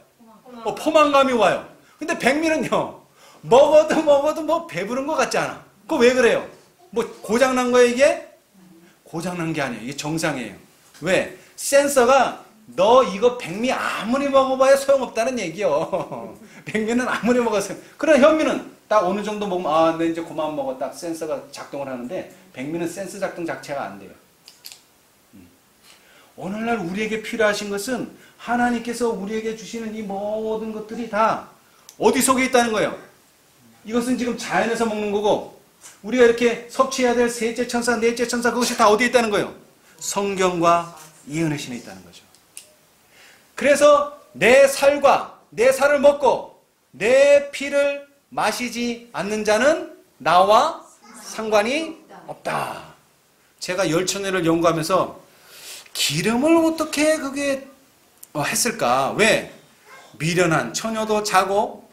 [SPEAKER 1] 포만감이 와요. 근데 백미는요, 먹어도 뭐 배부른 것 같지 않아. 그거 왜 그래요? 뭐 고장난 거예요, 이게? 고장난 게 아니에요. 이게 정상이에요. 왜? 센서가 너 이거 백미 아무리 먹어봐야 소용없다는 얘기요. 백미는 아무리 먹었어요. 그런 현미는 딱 어느 정도 먹으면 아, 내 이제 그만 먹어. 딱 센서가 작동을 하는데 백미는 센서 작동 자체가 안 돼요. 오늘날 우리에게 필요하신 것은 하나님께서 우리에게 주시는 이 모든 것들이 다 어디 속에 있다는 거예요. 이것은 지금 자연에서 먹는 거고 우리가 이렇게 섭취해야 될 셋째 천사, 넷째 천사 그것이 다 어디에 있다는 거예요? 성경과 예언의 신에 있다는 거죠. 그래서 내 살과 내 살을 먹고 내 피를 마시지 않는 자는 나와 상관이 없다. 제가 열천회를 연구하면서 기름을 어떻게 그게 했을까? 왜? 미련한 처녀도 자고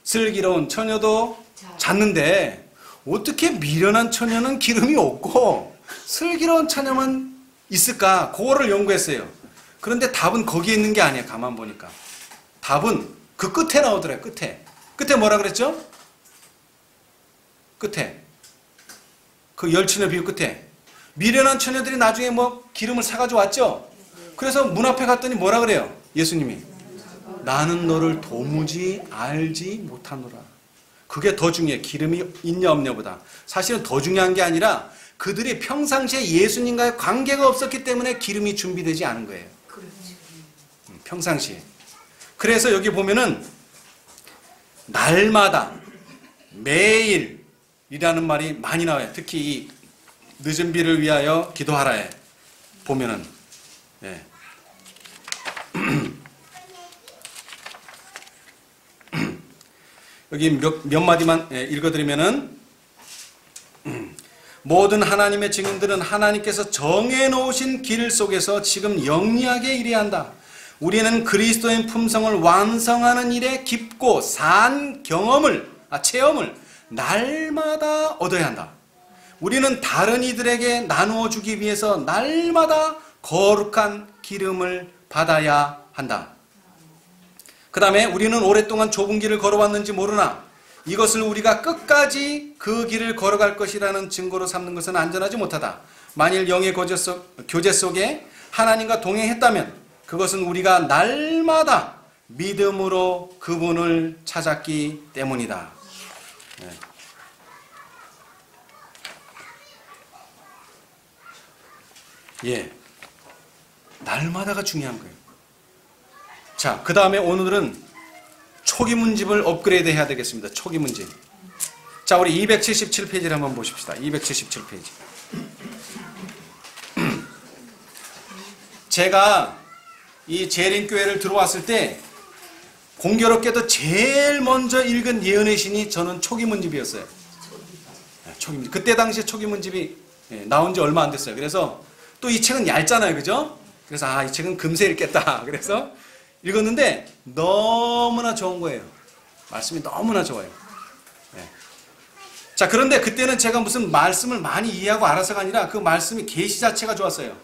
[SPEAKER 1] 슬기로운 처녀도 잤는데 어떻게 미련한 처녀는 기름이 없고 슬기로운 처녀만 있을까? 그거를 연구했어요. 그런데 답은 거기에 있는 게 아니에요. 가만 보니까. 답은 그 끝에 나오더래요. 끝에. 끝에 뭐라 그랬죠? 끝에. 그 열천의 비유 끝에. 미련한 처녀들이 나중에 뭐 기름을 사가지고 왔죠? 그래서 문 앞에 갔더니 뭐라 그래요? 예수님이. 나는 너를 도무지 알지 못하노라. 그게 더 중요해. 기름이 있냐 없냐보다. 사실은 더 중요한 게 아니라 그들이 평상시에 예수님과의 관계가 없었기 때문에 기름이 준비되지 않은 거예요. 평상시에. 그래서 여기 보면은 날마다 매일이라는 말이 많이 나와요. 특히 이 늦은 비를 위하여 기도하라에 보면은 예. 여기 몇 마디만 읽어드리면은 모든 하나님의 증인들은 하나님께서 정해놓으신 길 속에서 지금 영리하게 일해야 한다. 우리는 그리스도의 품성을 완성하는 일에 깊고 산 체험을 날마다 얻어야 한다. 우리는 다른 이들에게 나누어 주기 위해서 날마다 거룩한 기름을 받아야 한다. 그 다음에 우리는 오랫동안 좁은 길을 걸어왔는지 모르나 이것을 우리가 끝까지 그 길을 걸어갈 것이라는 증거로 삼는 것은 안전하지 못하다. 만일 영의 교제 속에 하나님과 동행했다면 그것은 우리가 날마다 믿음으로 그분을 찾았기 때문이다. 네. 예, 날마다가 중요한 거예요. 자, 그 다음에 오늘은 초기 문집을 업그레이드 해야 되겠습니다. 초기 문집. 자, 우리 277페이지를 한번 보십시다. 277페이지. 제가 이 재림교회를 들어왔을 때 공교롭게도 제일 먼저 읽은 예언의 신이 저는 초기 문집이었어요. 초기 문집. 그때 당시에 초기 문집이 나온 지 얼마 안 됐어요. 그래서 또 이 책은 얇잖아요. 그죠? 그래서 이 책은 금세 읽겠다. 그래서 읽었는데 너무나 좋은 거예요. 말씀이 너무나 좋아요. 네. 자, 그런데 그때는 제가 무슨 말씀을 많이 이해하고 알아서가 아니라 그 말씀이 계시 자체가 좋았어요.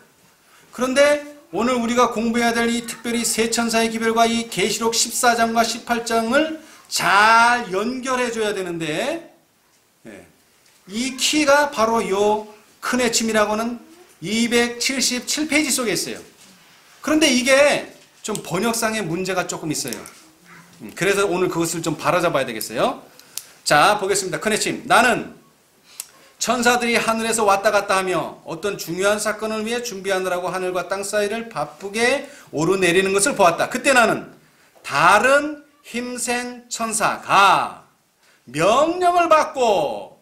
[SPEAKER 1] 그런데 오늘 우리가 공부해야 될 이 특별히 세 천사의 기별과 이 계시록 14장과 18장을 잘 연결해 줘야 되는데 이 키가 바로 요 큰 애침이라고는 277페이지 속에 있어요. 그런데 이게 좀 번역상의 문제가 조금 있어요. 그래서 오늘 그것을 좀 바로잡아야 되겠어요. 자, 보겠습니다. 큰 애침. 나는 천사들이 하늘에서 왔다 갔다 하며 어떤 중요한 사건을 위해 준비하느라고 하늘과 땅 사이를 바쁘게 오르내리는 것을 보았다. 그때 나는 다른 힘센 천사가 명령을 받고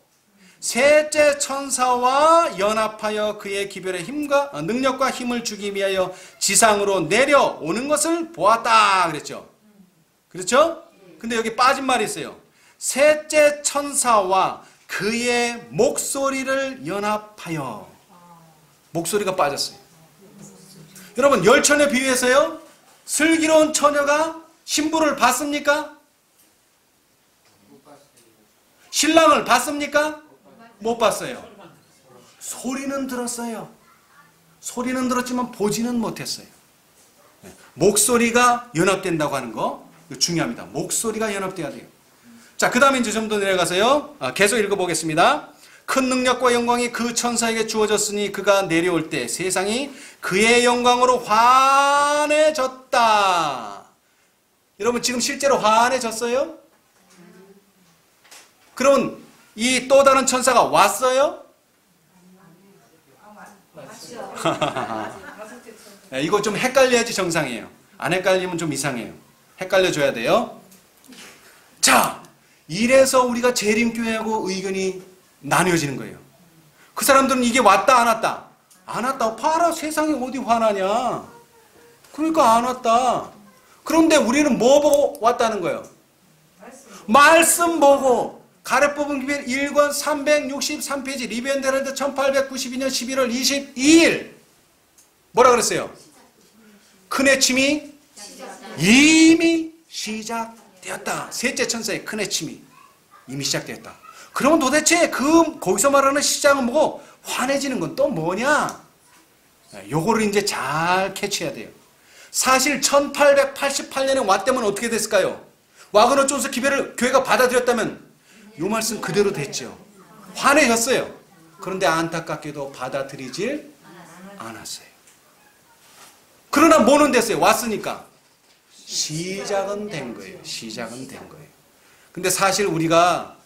[SPEAKER 1] 셋째 천사와 연합하여 그의 기별의 힘과 능력과 힘을 주기 위하여 지상으로 내려오는 것을 보았다 그랬죠. 그렇죠? 근데 여기 빠진 말이 있어요. 셋째 천사와 그의 목소리를 연합하여. 목소리가 빠졌어요. 여러분, 열천에 비유해서요, 슬기로운 처녀가 신부를 봤습니까? 신랑을 봤습니까? 못 봤어요. 소리는 들었어요. 소리는 들었지만 보지는 못했어요. 목소리가 연합된다고 하는 거 중요합니다. 목소리가 연합돼야 돼요. 자, 그 다음에 이제 좀 더 내려가서요. 계속 읽어보겠습니다. 큰 능력과 영광이 그 천사에게 주어졌으니 그가 내려올 때 세상이 그의 영광으로 환해졌다. 여러분 지금 실제로 환해졌어요? 그러면 이 또 다른 천사가 왔어요? 이거 좀 헷갈려야지 정상이에요. 안 헷갈리면 좀 이상해요. 헷갈려줘야 돼요. 자, 이래서 우리가 재림교회하고 의견이 나뉘어지는 거예요. 그 사람들은 이게 왔다 안 왔다? 안 왔다. 봐라, 세상이 어디 화나냐. 그러니까 안 왔다. 그런데 우리는 뭐 보고 왔다는 거예요? 말씀 보고. 가래뽑은 기별 1권 363페이지 리비언 헤럴드 1892년 11월 22일 뭐라 그랬어요? 큰 해침이 이미 시작되었다. 셋째 천사의 큰 해침이 이미 시작되었다. 그러면 도대체 거기서 말하는 시작은 뭐고 환해지는 건 또 뭐냐? 요거를 이제 잘 캐치해야 돼요. 사실 1888년에 왔다면 어떻게 됐을까요? 와그너 존스 기별을 교회가 받아들였다면 요 말씀 그대로 됐죠. 환해졌어요. 그런데 안타깝게도 받아들이질 않았어요. 그러나 뭐는 됐어요? 왔으니까 시작은 된 거예요. 시작은 된 거예요. 근데 사실 우리가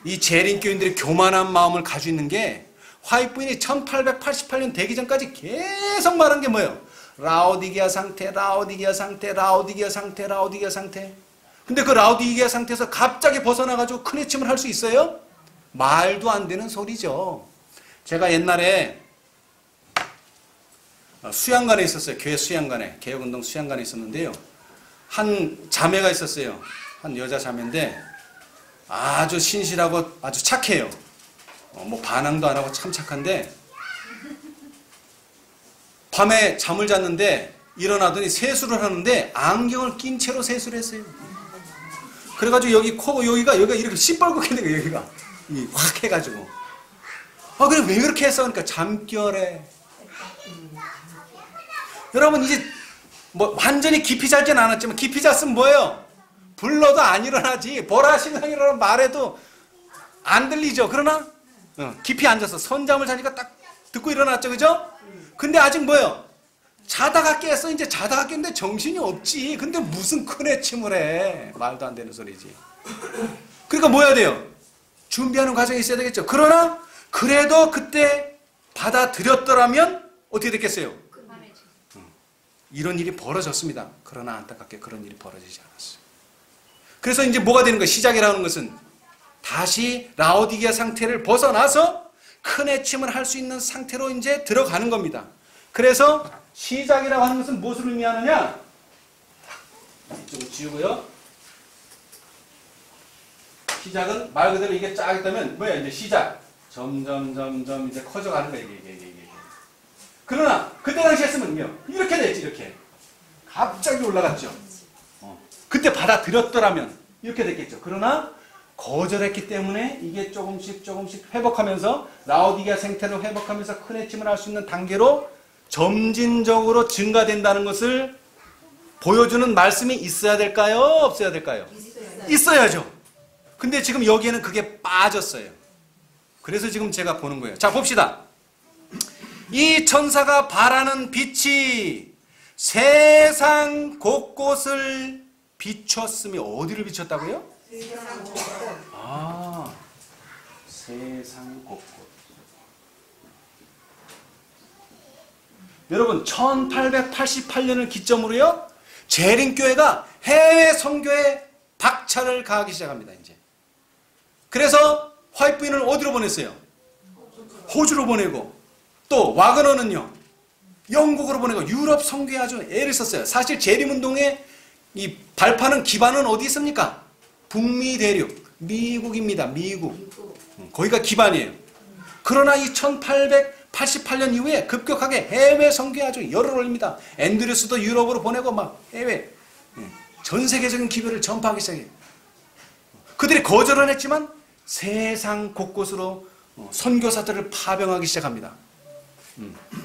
[SPEAKER 1] 이 재림교인들의 교만한 마음을 가지고 있는 게 화이트부인이 1888년 되기 전까지 계속 말한 게 뭐예요? 라오디게아 상태, 라오디게아 상태, 라오디게아 상태, 라오디게아 상태. 근데 그 라오디게아 상태에서 갑자기 벗어나가지고 큰 외침을 할 수 있어요? 말도 안 되는 소리죠. 제가 옛날에 수양관에 있었어요. 교회 수양관에, 개혁운동 수양관에 있었는데요. 한 자매가 있었어요. 한 여자 자매인데 아주 신실하고 아주 착해요. 뭐 반항도 안 하고 참 착한데 밤에 잠을 잤는데 일어나더니 세수를 하는데 안경을 낀 채로 세수를 했어요. 그래가지고 여기 코 여기가 이렇게 시뻘겋게 된 거예요. 여기가 확 해가지고 그래 왜 그렇게 했어? 그러니까 잠결에. 여러분 이제 뭐 완전히 깊이 자진 않았지만 깊이 잤으면 뭐예요? 불러도 안 일어나지. 보라 신랑이라는 말해도 안 들리죠. 그러나 깊이 앉아서 선잠을 자니까 딱 듣고 일어났죠. 그죠? 근데 아직 뭐예요? 자다가 깼어. 이제 자다가 깼는데 정신이 없지. 근데 무슨 큰 외침을 해. 말도 안 되는 소리지. 그러니까 뭐 해야 돼요? 준비하는 과정이 있어야 되겠죠. 그러나 그래도 그때 받아들였더라면 어떻게 됐겠어요? 이런 일이 벌어졌습니다. 그러나 안타깝게 그런 일이 벌어지지 않았어요. 그래서 이제 뭐가 되는 거예요? 시작이라는 것은 다시 라오디게아 상태를 벗어나서 큰 외침을 할 수 있는 상태로 이제 들어가는 겁니다. 그래서 시작이라고 하는 것은 무엇을 의미하느냐? 이쪽을 지우고요. 시작은 말 그대로 이게 쫙 있다면 뭐야? 이제 시작. 점점 이제 커져가는 거예요. 이게. 그러나 그때 당시 했으면요. 이렇게 됐지. 이렇게. 갑자기 올라갔죠. 그때 받아들였더라면 이렇게 됐겠죠. 그러나 거절했기 때문에 이게 조금씩 회복하면서 라오디게아 상태를 회복하면서 큰 외침을 할 수 있는 단계로 점진적으로 증가된다는 것을 보여주는 말씀이 있어야 될까요? 없어야 될까요? 있어야죠. 근데 지금 여기에는 그게 빠졌어요. 그래서 지금 제가 보는 거예요. 자, 봅시다. 이 천사가 바라는 빛이 세상 곳곳을 비췄으며 어디를 비췄다고요? 세상 곳곳. 여러분 1888년을 기점으로요 재림교회가 해외 선교에 박차를 가하기 시작합니다. 이제 그래서 화이트부인을 어디로 보냈어요? 호주로 보내고 또 와그너는요 영국으로 보내고 유럽 선교에 아주 애를 썼어요. 사실 재림운동의 이 발판은 기반은 어디 있습니까? 북미 대륙 미국입니다. 미국 거기가 기반이에요. 그러나 이 88년 이후에 급격하게 해외 선교에 아주 열을 올립니다. 앤드류스도 유럽으로 보내고 막 해외 전 세계적인 기별을 전파하기 시작해요. 그들이 거절은 했지만 세상 곳곳으로 선교사들을 파병하기 시작합니다.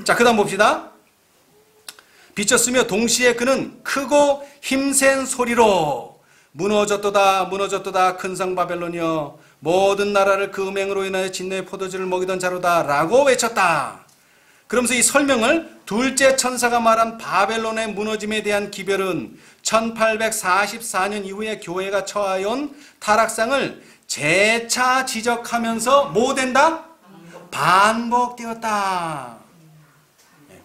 [SPEAKER 1] 자, 그 다음 봅시다. 비쳤으며 동시에 그는 크고 힘센 소리로 무너졌도다 무너졌도다 큰 성 바벨론이여 모든 나라를 그 음행으로 인하여 진노의 포도주를 먹이던 자로다 라고 외쳤다. 그러면서 이 설명을 둘째 천사가 말한 바벨론의 무너짐에 대한 기별은 1844년 이후에 교회가 처하여 온 타락상을 재차 지적하면서 뭐 된다? 반복되었다.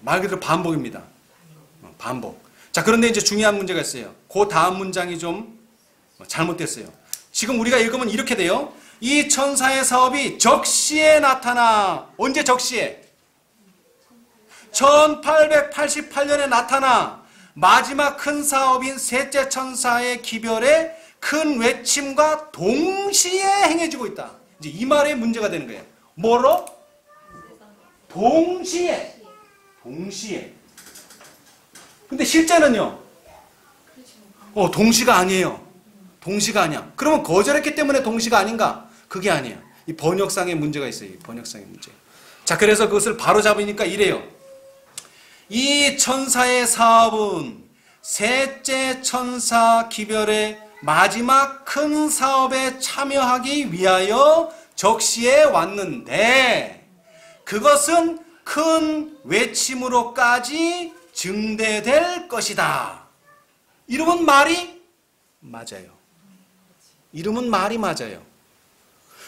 [SPEAKER 1] 말 그대로 반복입니다. 반복. 자, 그런데 이제 중요한 문제가 있어요. 그 다음 문장이 좀 잘못됐어요. 지금 우리가 읽으면 이렇게 돼요. 이 천사의 사업이 적시에 나타나. 언제 적시에? 1888년에 나타나 마지막 큰 사업인 셋째 천사의 기별의 큰 외침과 동시에 행해지고 있다. 이제 이 말에 문제가 되는 거예요. 뭐로? 동시에. 동시에. 근데 실제는요. 동시가 아니에요. 동시가 아니야. 그러면 거절했기 때문에 동시가 아닌가? 그게 아니에요. 이 번역상의 문제가 있어요. 이 번역상의 문제. 자, 그래서 그것을 바로잡으니까 이래요. 이 천사의 사업은 셋째 천사 기별의 마지막 큰 사업에 참여하기 위하여 적시에 왔는데 그것은 큰 외침으로까지 증대될 것이다. 이러면 말이 맞아요. 이러면 말이 맞아요.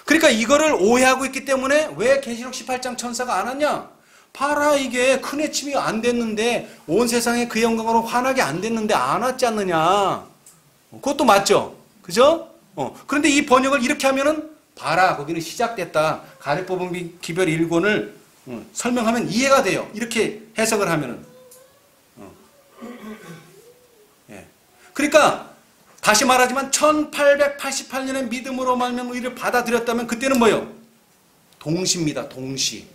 [SPEAKER 1] 그러니까 이거를 오해하고 있기 때문에 왜 계시록 18장 천사가 안 왔냐? 봐라, 이게 큰 외침이 안 됐는데 온 세상에 그 영광으로 환하게 안 됐는데 안 왔지 않느냐? 그것도 맞죠? 그죠? 그런데 이 번역을 이렇게 하면은 봐라, 거기는 시작됐다. 가래 뽑은 기별 1권을 설명하면 이해가 돼요. 이렇게 해석을 하면은. 예. 그러니까 다시 말하지만 1888년에 믿음으로 말미암아 이를 받아들였다면 그때는 뭐예요? 동시입니다. 동시.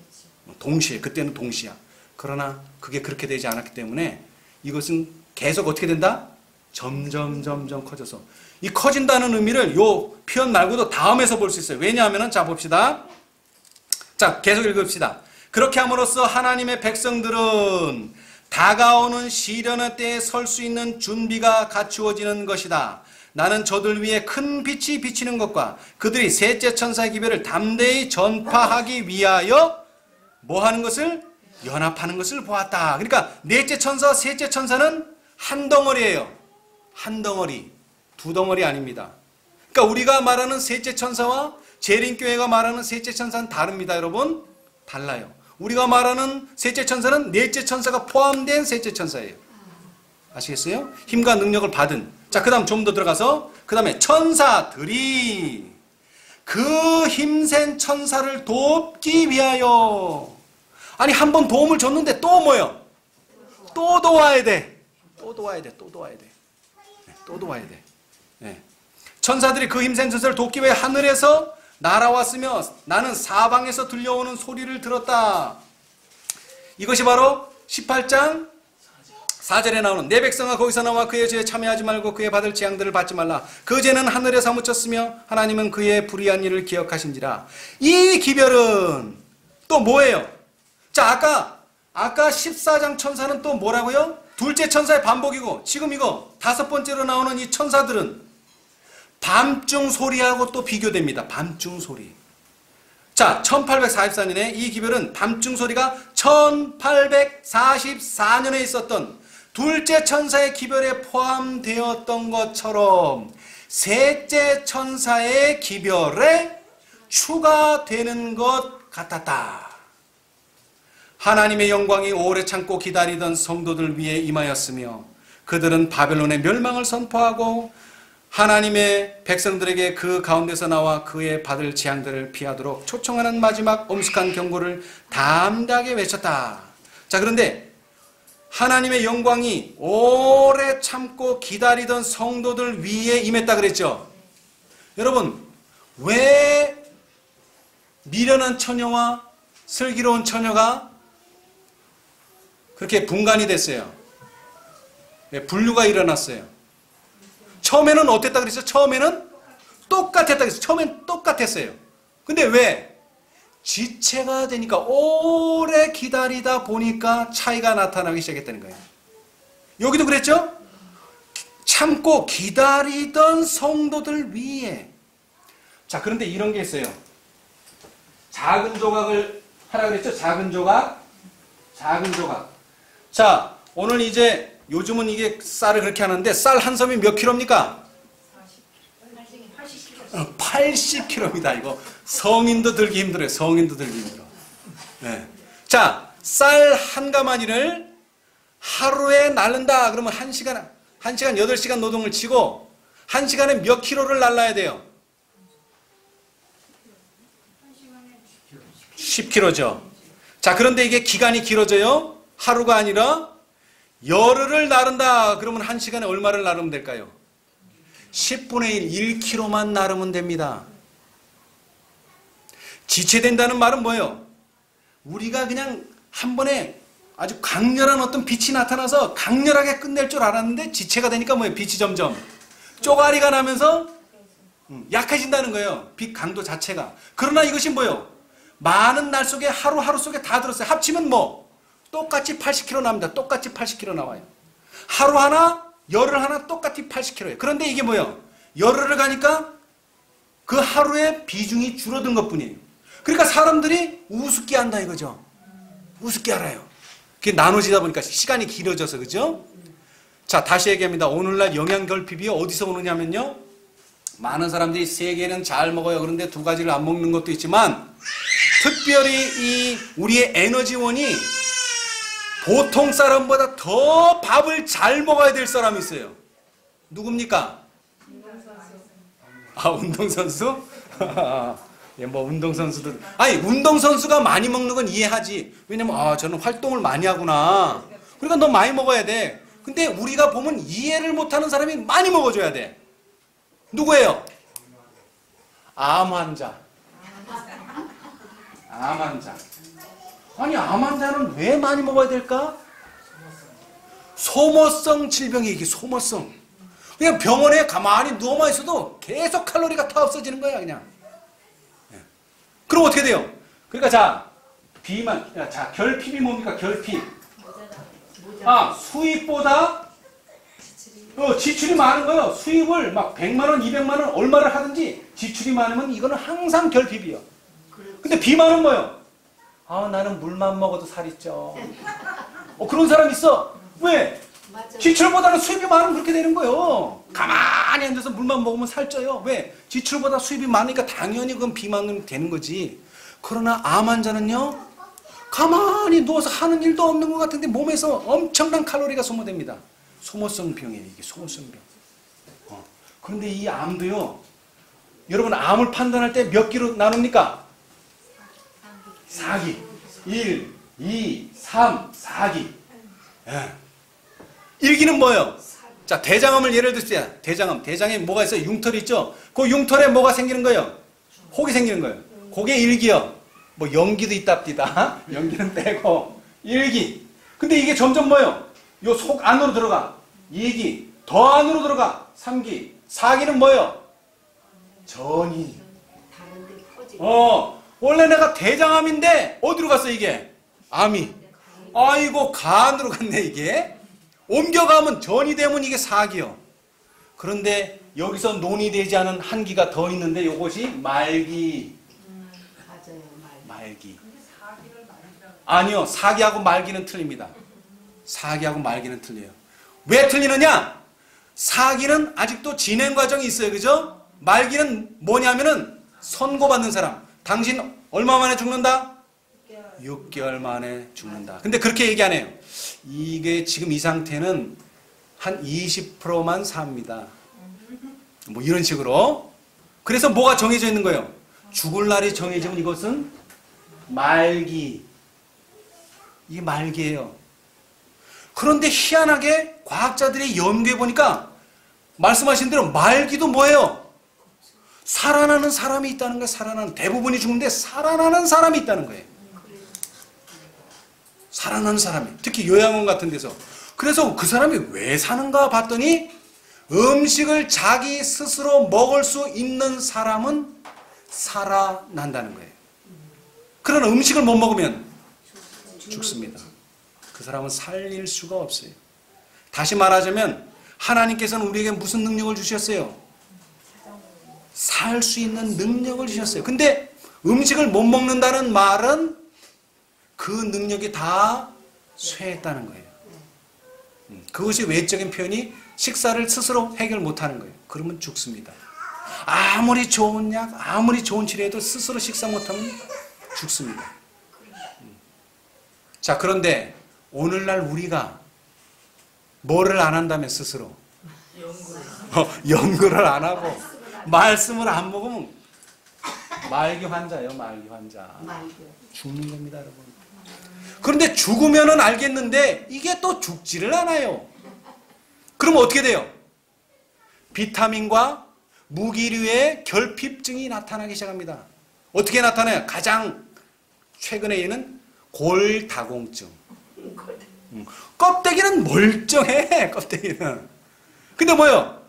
[SPEAKER 1] 동시에. 그때는 동시야. 그러나 그게 그렇게 되지 않았기 때문에 이것은 계속 어떻게 된다? 점점 커져서. 이 커진다는 의미를 요 표현 말고도 다음에서 볼 수 있어요. 왜냐하면 자 봅시다. 자, 계속 읽읍시다. 그렇게 함으로써 하나님의 백성들은 다가오는 시련의 때에 설 수 있는 준비가 갖추어지는 것이다. 나는 저들 위에 큰 빛이 비치는 것과 그들이 셋째 천사의 기별을 담대히 전파하기 위하여 뭐 하는 것을? 연합하는 것을 보았다. 그러니까 넷째 천사와 셋째 천사는 한 덩어리예요. 한 덩어리. 두 덩어리 아닙니다. 그러니까 우리가 말하는 셋째 천사와 재림교회가 말하는 셋째 천사는 다릅니다. 여러분. 달라요. 우리가 말하는 셋째 천사는 넷째 천사가 포함된 셋째 천사예요. 아시겠어요? 힘과 능력을 받은. 자, 그 다음 좀 더 들어가서 그 다음에 천사들이 그 힘센 천사를 돕기 위하여. 아니, 한 번 도움을 줬는데 또 뭐요? 또 도와야 돼. 또 도와야 돼. 또 도와야 돼. 또 도와야 돼. 네. 천사들이 그 힘센 천사를 돕기 위해 하늘에서 날아왔으며 나는 사방에서 들려오는 소리를 들었다. 이것이 바로 18장 4절에 나오는 내 백성아 거기서 나와 그의 죄에 참여하지 말고 그의 받을 재앙들을 받지 말라. 그 죄는 하늘에 사무쳤으며 하나님은 그의 불의한 일을 기억하신지라. 이 기별은 또 뭐예요? 자, 아까 14장 천사는 또 뭐라고요? 둘째 천사의 반복이고 지금 이거 다섯 번째로 나오는 이 천사들은 밤중 소리하고 또 비교됩니다. 밤중 소리. 자, 1844년에 이 기별은 밤중 소리가 1844년에 있었던 둘째 천사의 기별에 포함되었던 것처럼 셋째 천사의 기별에 추가되는 것 같았다. 하나님의 영광이 오래 참고 기다리던 성도들 위해 임하였으며 그들은 바벨론의 멸망을 선포하고 하나님의 백성들에게 그 가운데서 나와 그의 받을 재앙들을 피하도록 초청하는 마지막 엄숙한 경고를 담대하게 외쳤다. 자, 그런데 하나님의 영광이 오래 참고 기다리던 성도들 위에 임했다 그랬죠. 여러분, 왜 미련한 처녀와 슬기로운 처녀가 그렇게 분간이 됐어요. 분류가 일어났어요. 처음에는 어땠다 그랬어요? 처음에는 똑같았다 그랬어요. 처음엔 똑같았어요. 근데 왜? 지체가 되니까 오래 기다리다 보니까 차이가 나타나기 시작했다는 거예요. 여기도 그랬죠? 참고 기다리던 성도들 위에. 자, 그런데 이런 게 있어요. 작은 조각을 하라 그랬죠? 작은 조각. 작은 조각. 자, 오늘 이제 요즘은 이게 쌀을 그렇게 하는데 쌀 한 섬이 몇 킬로입니까? 80kg입니다. 이거 성인도 들기 힘들어요. 성인도 들기 힘들어. 네. 자, 쌀 한 가마니를 하루에 날른다 그러면 1시간 8시간 노동을 치고 1시간에 몇 킬로를 날라야 돼요? 10kg죠. 자, 그런데 이게 기간이 길어져요. 하루가 아니라 열흘을 나른다 그러면 1시간에 얼마를 나르면 될까요? 10분의 1, 1kg만 나르면 됩니다. 지체된다는 말은 뭐예요? 우리가 그냥 한 번에 아주 강렬한 어떤 빛이 나타나서 강렬하게 끝낼 줄 알았는데 지체가 되니까 뭐예요? 빛이 점점 쪼가리가 나면서 약해진다는 거예요. 빛 강도 자체가. 그러나 이것이 뭐예요? 많은 날 속에 하루 속에 다 들었어요. 합치면 뭐? 똑같이 80kg 나옵니다. 똑같이 80kg 나와요. 하루 하나, 열흘 하나 똑같이 80kg예요. 그런데 이게 뭐예요? 열흘을 가니까 그 하루의 비중이 줄어든 것뿐이에요. 그러니까 사람들이 우습게 한다 이거죠. 우습게 알아요. 그게 나눠지다 보니까 시간이 길어져서, 그죠? 자, 다시 얘기합니다. 오늘날 영양결핍이 어디서 오느냐면요. 많은 사람들이 3개는 잘 먹어요. 그런데 2가지를 안 먹는 것도 있지만 특별히 이 우리의 에너지원이 보통 사람보다 더 밥을 잘 먹어야 될 사람이 있어요. 누굽니까? 아, 운동선수? 예, 뭐 운동선수들. 아니, 운동선수가 많이 먹는 건 이해하지. 왜냐면 저는 활동을 많이 하구나. 그러니까 너 많이 먹어야 돼. 근데 우리가 보면 이해를 못하는 사람이 많이 먹어줘야 돼. 누구예요? 암 환자. 암 환자. 아니, 암 환자는 왜 많이 먹어야 될까? 소모성 질병이 이게 소모성. 그냥 병원에 가만히 누워만 있어도 계속 칼로리가 다 없어지는 거야, 그냥. 그럼 어떻게 돼요? 그러니까 자, 결핍이 뭡니까? 결핍. 수입보다 지출이 많은 거예요. 수입을 막 100만 원, 200만 원 얼마를 하든지 지출이 많으면 이거는 항상 결핍이요. 근데 비만은 뭐예요? 나는 물만 먹어도 살이 쪄. 그런 사람 있어. 왜? 지출보다는 수입이 많으면 그렇게 되는 거예요. 가만히 앉아서 물만 먹으면 살쪄요. 왜? 지출보다 수입이 많으니까 당연히 그건 비만은 되는 거지. 그러나 암 환자는요, 가만히 누워서 하는 일도 없는 것 같은데 몸에서 엄청난 칼로리가 소모됩니다. 소모성 병이에요. 이게 소모성 병. 그런데 이 암도요, 여러분 암을 판단할 때 몇 기로 나눕니까? 4기. 1, 2, 3, 4기. 1기는 뭐예요? 자, 대장암을 예를 들어서 대장에 뭐가 있어요? 융털이 있죠? 그 융털에 뭐가 생기는 거예요? 혹이 생기는 거예요. 그게 1기요. 뭐 연기도 있답디다. 연기는 빼고 1기. 근데 이게 점점 뭐예요? 요 속 안으로 들어가. 2기. 더 안으로 들어가. 3기. 4기는 뭐예요? 전이. 원래 내가 대장암인데 어디로 갔어 이게? 암이. 아이고 간으로 갔네 이게. 옮겨가면 전이 되면 이게 4기요. 그런데 여기서 논의되지 않은 한 기가 더 있는데 이것이 말기.
[SPEAKER 3] 맞아요,
[SPEAKER 1] 말기. 아니요, 4기하고 말기는 틀립니다. 4기하고 말기는 틀려요. 왜 틀리느냐? 4기는 아직도 진행 과정이 있어요. 그죠? 말기는 뭐냐면은 선고받는 사람. 당신 얼마 만에 죽는다? 6개월 만에 죽는다. 근데 그렇게 얘기 안 해요. 이게 지금 이 상태는 한 20%만 삽니다. 뭐 이런 식으로. 그래서 뭐가 정해져 있는 거예요? 죽을 날이 정해지면 이것은 말기. 이게 말기예요. 그런데 희한하게 과학자들이 연구해 보니까 말씀하신 대로 말기도 뭐예요? 살아나는 사람이 있다는 거예요. 살아나는. 대부분이 죽는데 살아나는 사람이 있다는 거예요. 살아난 사람이. 특히 요양원 같은 데서. 그래서 그 사람이 왜 사는가 봤더니 음식을 자기 스스로 먹을 수 있는 사람은 살아난다는 거예요. 그러나 음식을 못 먹으면 죽습니다. 그 사람은 살릴 수가 없어요. 다시 말하자면 하나님께서는 우리에게 무슨 능력을 주셨어요? 살 수 있는 능력을 주셨어요. 근데 음식을 못 먹는다는 말은 그 능력이 다 쇠했다는 거예요. 그것이 외적인 표현이 식사를 스스로 해결 못하는 거예요. 그러면 죽습니다. 아무리 좋은 약, 아무리 좋은 치료해도 스스로 식사 못하면 죽습니다. 자, 그런데 오늘날 우리가 뭐를 안 한다면 스스로? 연구를 안 하고 말씀을 안 먹으면 말기 환자예요. 말기 환자. 죽는 겁니다, 여러분. 그런데 죽으면은 알겠는데 이게 또 죽지를 않아요. 그럼 어떻게 돼요? 비타민과 무기류의 결핍증이 나타나기 시작합니다. 어떻게 나타나요? 가장 최근에는 골다공증. 껍데기는 멀쩡해. 껍데기는. 근데 뭐예요?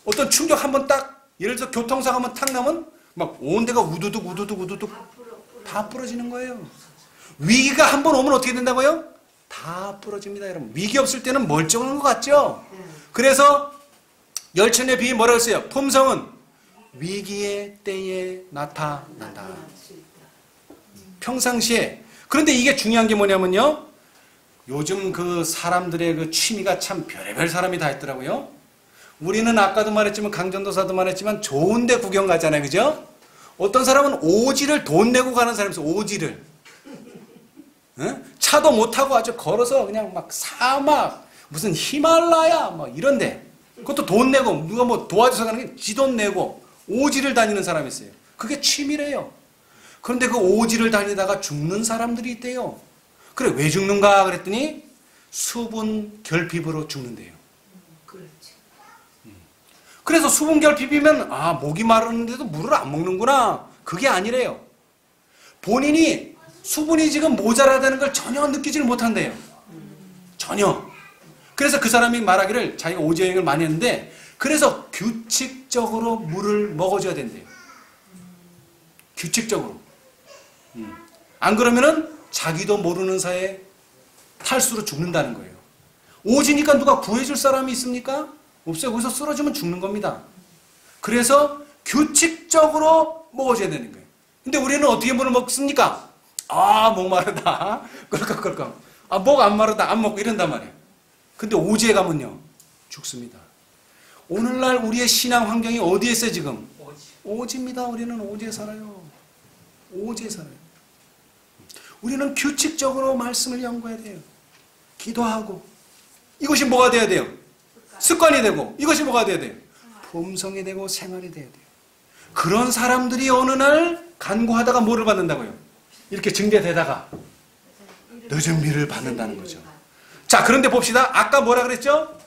[SPEAKER 1] 어떤 충격 한번 딱, 예를 들어서 교통사고 한번 탁 나면 막 온 데가 우두둑 우두둑 우두둑 다 부러지는 거예요. 위기가 한번 오면 어떻게 된다고요? 다 부러집니다, 여러분. 위기 없을 때는 멀쩡한 것 같죠? 그래서 열천의 비유 뭐라고 했어요? 품성은 위기의 때에 나타난다. 평상시에. 그런데 이게 중요한 게 뭐냐면요. 요즘 그 사람들의 그 취미가 참 별의별 사람이 다 있더라고요. 우리는 아까도 말했지만 강전도사도 말했지만 좋은데 구경 가잖아요. 그죠? 어떤 사람은 오지를 돈 내고 가는 사람이 있어요. 오지를. 응? 차도 못 타고 아주 걸어서 그냥 막 사막 무슨 히말라야 막 이런데 그것도 돈 내고 누가 뭐 도와줘서 가는 게 지 돈 내고 오지를 다니는 사람이 있어요. 그게 취미래요. 그런데 그 오지를 다니다가 죽는 사람들이 있대요. 그래 왜 죽는가 그랬더니 수분 결핍으로 죽는데요. 그래서 수분 결핍이면 아 목이 마르는데도 물을 안 먹는구나. 그게 아니래요. 본인이 수분이 지금 모자라다는 걸 전혀 느끼지를 못한대요. 전혀. 그래서 그 사람이 말하기를 자기가 오지 여행을 많이 했는데 그래서 규칙적으로 물을 먹어줘야 된대요. 규칙적으로. 안 그러면은 자기도 모르는 사이에 탈수로 죽는다는 거예요. 오지니까 누가 구해줄 사람이 있습니까? 없어요. 거기서 쓰러지면 죽는 겁니다. 그래서 규칙적으로 먹어줘야 되는 거예요. 근데 우리는 어떻게 물을 먹습니까? 아, 목 마르다. 꿀꺽꿀꺽. 아, 목 안 마르다. 안 먹고 이런단 말이에요. 근데 오지에 가면요. 죽습니다. 오늘날 우리의 신앙 환경이 어디에 있어요, 지금? 오지입니다. 우리는 오지에 살아요. 오지에 살아요. 우리는 규칙적으로 말씀을 연구해야 돼요. 기도하고. 이것이 뭐가 돼야 돼요? 습관이 되고. 이것이 뭐가 돼야 돼요? 품성이 되고 생활이 돼야 돼요. 그런 사람들이 어느 날 간구하다가 뭐를 받는다고요? 이렇게 증대되다가 늦은 비를 받는다는 거죠. 자, 그런데 봅시다. 아까 뭐라 그랬죠?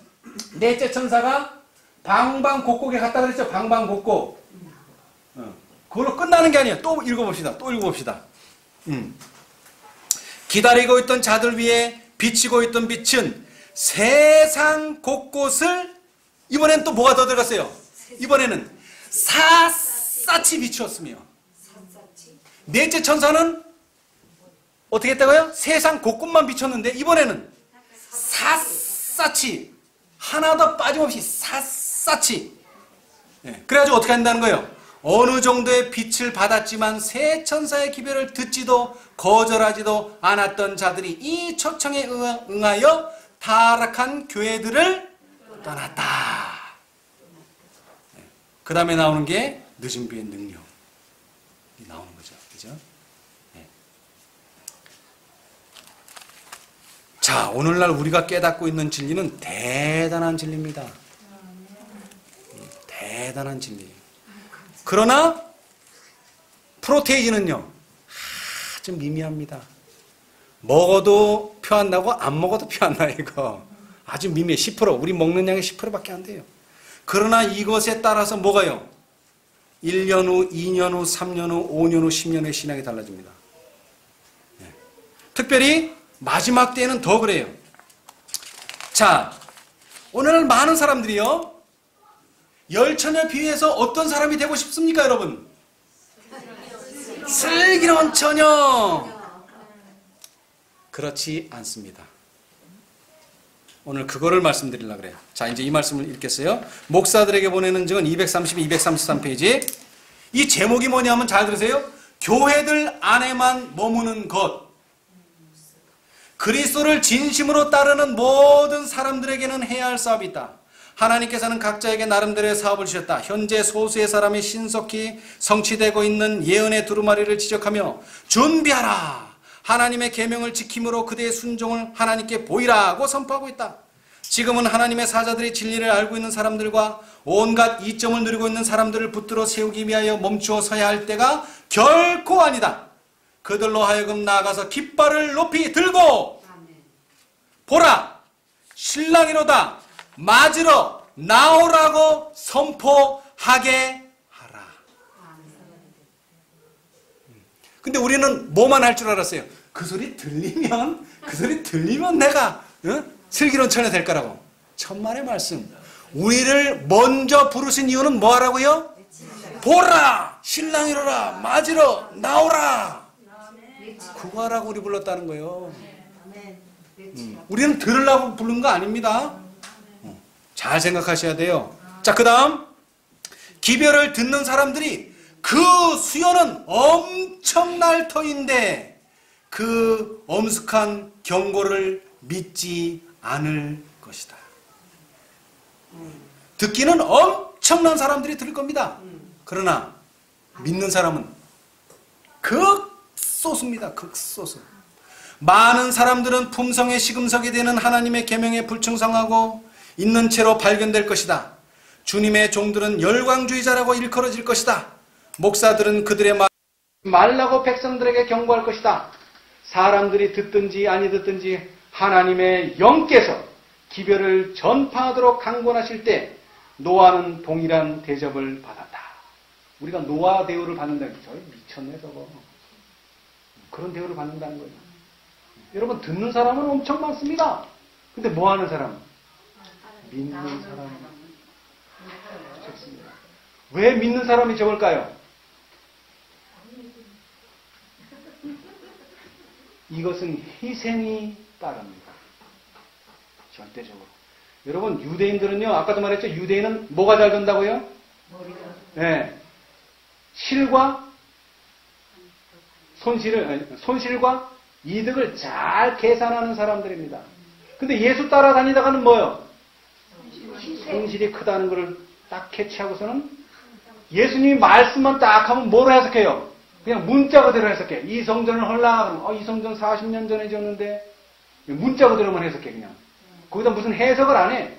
[SPEAKER 1] 넷째 천사가 방방곡곡에 갔다 그랬죠? 방방곡곡. 그걸로 끝나는 게 아니에요. 또 읽어봅시다. 또 읽어봅시다. 기다리고 있던 자들 위에 비치고 있던 빛은 세상 곳곳을 이번엔 또 뭐가 더 들어갔어요? 이번에는 샅샅이 비추었으며 넷째 천사는 어떻게 했다고요? 세상 곳곳만 비췄는데 이번에는 샅샅이 하나도 빠짐없이 샅샅이 그래가지고 어떻게 한다는 거예요? 어느 정도의 빛을 받았지만 세 천사의 기별을 듣지도 거절하지도 않았던 자들이 이 초청에 응하여 타락한 교회들을 떠났다. 그 다음에 나오는 게 늦은 비의 능력이 나오는 거죠. 그죠? 네. 자, 오늘날 우리가 깨닫고 있는 진리는 대단한 진리입니다. 대단한 진리예요. 그러나 프로테이지는요 아주 미미합니다. 먹어도 표 안 나고 안 먹어도 표 안 나요. 이거 아주 미미해. 10% 우리 먹는 양의 10%밖에 안 돼요. 그러나 이것에 따라서 뭐가요? 1년 후, 2년 후, 3년 후, 5년 후, 10년 후의 신앙이 달라집니다. 특별히 마지막 때에는 더 그래요. 자, 오늘 많은 사람들이요, 열처녀 비유에서 어떤 사람이 되고 싶습니까, 여러분? 슬기로운 처녀. 그렇지 않습니다. 오늘 그거를 말씀드리려고 그래요. 자, 이제 이 말씀을 읽겠어요. 목사들에게 보내는 증은 232, 233페이지. 이 제목이 뭐냐면 잘 들으세요. 교회들 안에만 머무는 것. 그리스도를 진심으로 따르는 모든 사람들에게는 해야 할 사업이 있다. 하나님께서는 각자에게 나름대로의 사업을 주셨다. 현재 소수의 사람이 신속히 성취되고 있는 예언의 두루마리를 지적하며 준비하라. 하나님의 계명을 지킴으로 그대의 순종을 하나님께 보이라고 선포하고 있다. 지금은 하나님의 사자들이 진리를 알고 있는 사람들과 온갖 이점을 누리고 있는 사람들을 붙들어 세우기 위하여 멈추어 서야 할 때가 결코 아니다. 그들로 하여금 나아가서 깃발을 높이 들고 보라, 신랑이로다, 맞으러 나오라고 선포하게 하라. 근데 우리는 뭐만 할 줄 알았어요? 그 소리 들리면 내가 슬기로운 처녀 될 거라고. 천만의 말씀. 우리를 먼저 부르신 이유는 뭐 하라고요? 보라, 신랑이로라, 맞으러 나오라. 그거 하라고 우리 불렀다는 거예요. 우리는 들으려고 부른 거 아닙니다. 잘 생각하셔야 돼요. 자, 그 다음 기별을 듣는 사람들이 그 수요는 엄청날 터인데 그 엄숙한 경고를 믿지 않을 것이다. 듣기는 엄청난 사람들이 들을 겁니다. 그러나 믿는 사람은 극소수입니다. 극소수. 많은 사람들은 품성의 시금석이 되는 하나님의 계명에 불충성하고 있는 채로 발견될 것이다. 주님의 종들은 열광주의자라고 일컬어질 것이다. 목사들은 그들의 말라고 백성들에게 경고할 것이다. 사람들이 듣든지 아니 듣든지 하나님의 영께서 기별을 전파하도록 강권하실 때 노아는 동일한 대접을 받았다. 우리가 노아 대우를 받는다는 게 저희 미쳤네 저거. 그런 대우를 받는다는 거예요. 여러분, 듣는 사람은 엄청 많습니다. 근데 뭐 하는 사람? 믿는 사람. 적습니다. 왜 믿는 사람이 적을까요? 이것은 희생이 따릅니다. 절대적으로. 여러분, 유대인들은요, 아까도 말했죠? 유대인은 뭐가 잘 된다고요? 네. 실과 손실과 이득을 잘 계산하는 사람들입니다. 근데 예수 따라다니다가는 뭐요? 손실이 크다는 것을 딱 캐치하고서는 예수님이 말씀만 딱 하면 뭐로 해석해요? 그냥 문자 그대로 해석해. 이 성전을 헐라. 이 성전 40년 전에 지었는데 문자 그대로만 해석해 그냥. 거기다 무슨 해석을 안 해.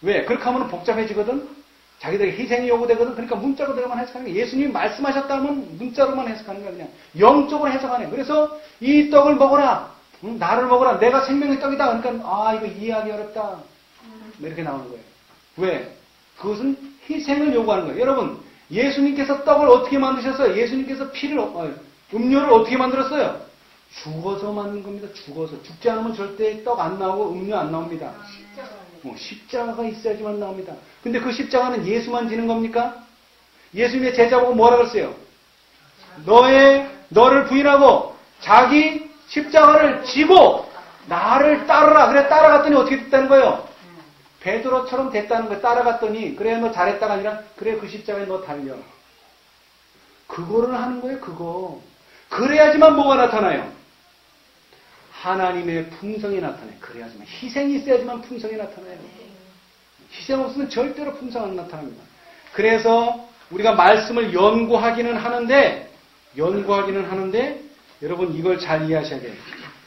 [SPEAKER 1] 왜? 그렇게 하면 복잡해지거든. 자기들에게 희생이 요구되거든. 그러니까 문자 그대로만 해석하는 거야. 예수님이 말씀하셨다면 문자로만 해석하는 거야. 그냥 영적으로 해석하네. 그래서 이 떡을 먹어라. 나를 먹어라. 내가 생명의 떡이다. 그러니까 이거 이해하기 어렵다. 이렇게 나오는 거예요. 왜? 그것은 희생을 요구하는 거예요. 여러분, 예수님께서 떡을 어떻게 만드셨어요? 예수님께서 음료를 어떻게 만들었어요? 죽어서 만든 겁니다. 죽어서. 죽지 않으면 절대 떡 안 나오고 음료 안 나옵니다. 십자가가 있어야지만 나옵니다. 근데 그 십자가는 예수만 지는 겁니까? 예수님의 제자 보고 뭐라 그랬어요? 너를 부인하고 자기 십자가를 지고 나를 따르라. 그래 따라갔더니 어떻게 됐다는 거예요? 베드로처럼 됐다는 거예요. 따라갔더니 그래 너 잘했다가 아니라 그래 그 십자가에 너 달려. 그거를 하는 거예요. 그거. 그래야지만 뭐가 나타나요? 하나님의 품성이 나타나요. 그래야지만. 희생이 있어야지만 품성이 나타나요. 희생 없으면 절대로 품성 안 나타납니다. 그래서 우리가 말씀을 연구하기는 하는데 여러분 이걸 잘 이해하셔야 돼요.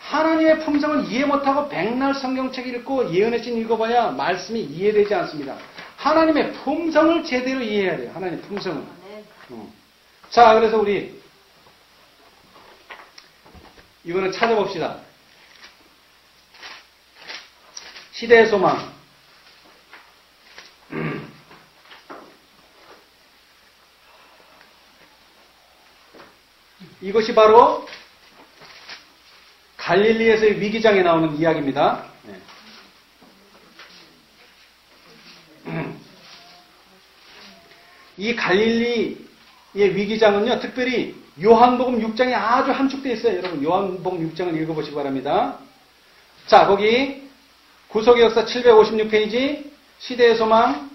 [SPEAKER 1] 하나님의 품성을 이해 못하고 백날 성경책 읽고 예언의 신 읽어봐야 말씀이 이해되지 않습니다. 하나님의 품성을 제대로 이해해야 돼요. 하나님의 품성을. 자, 그래서 우리 이거는 찾아봅시다. 시대의 소망. 이것이 바로
[SPEAKER 3] 갈릴리에서의 위기장에 나오는 이야기입니다. 이 갈릴리의 위기장은요, 특별히 요한복음 6장에 아주 함축되어 있어요. 여러분, 요한복음 6장을 읽어보시기 바랍니다. 자, 거기 구속의 역사 756페이지, 시대의 소망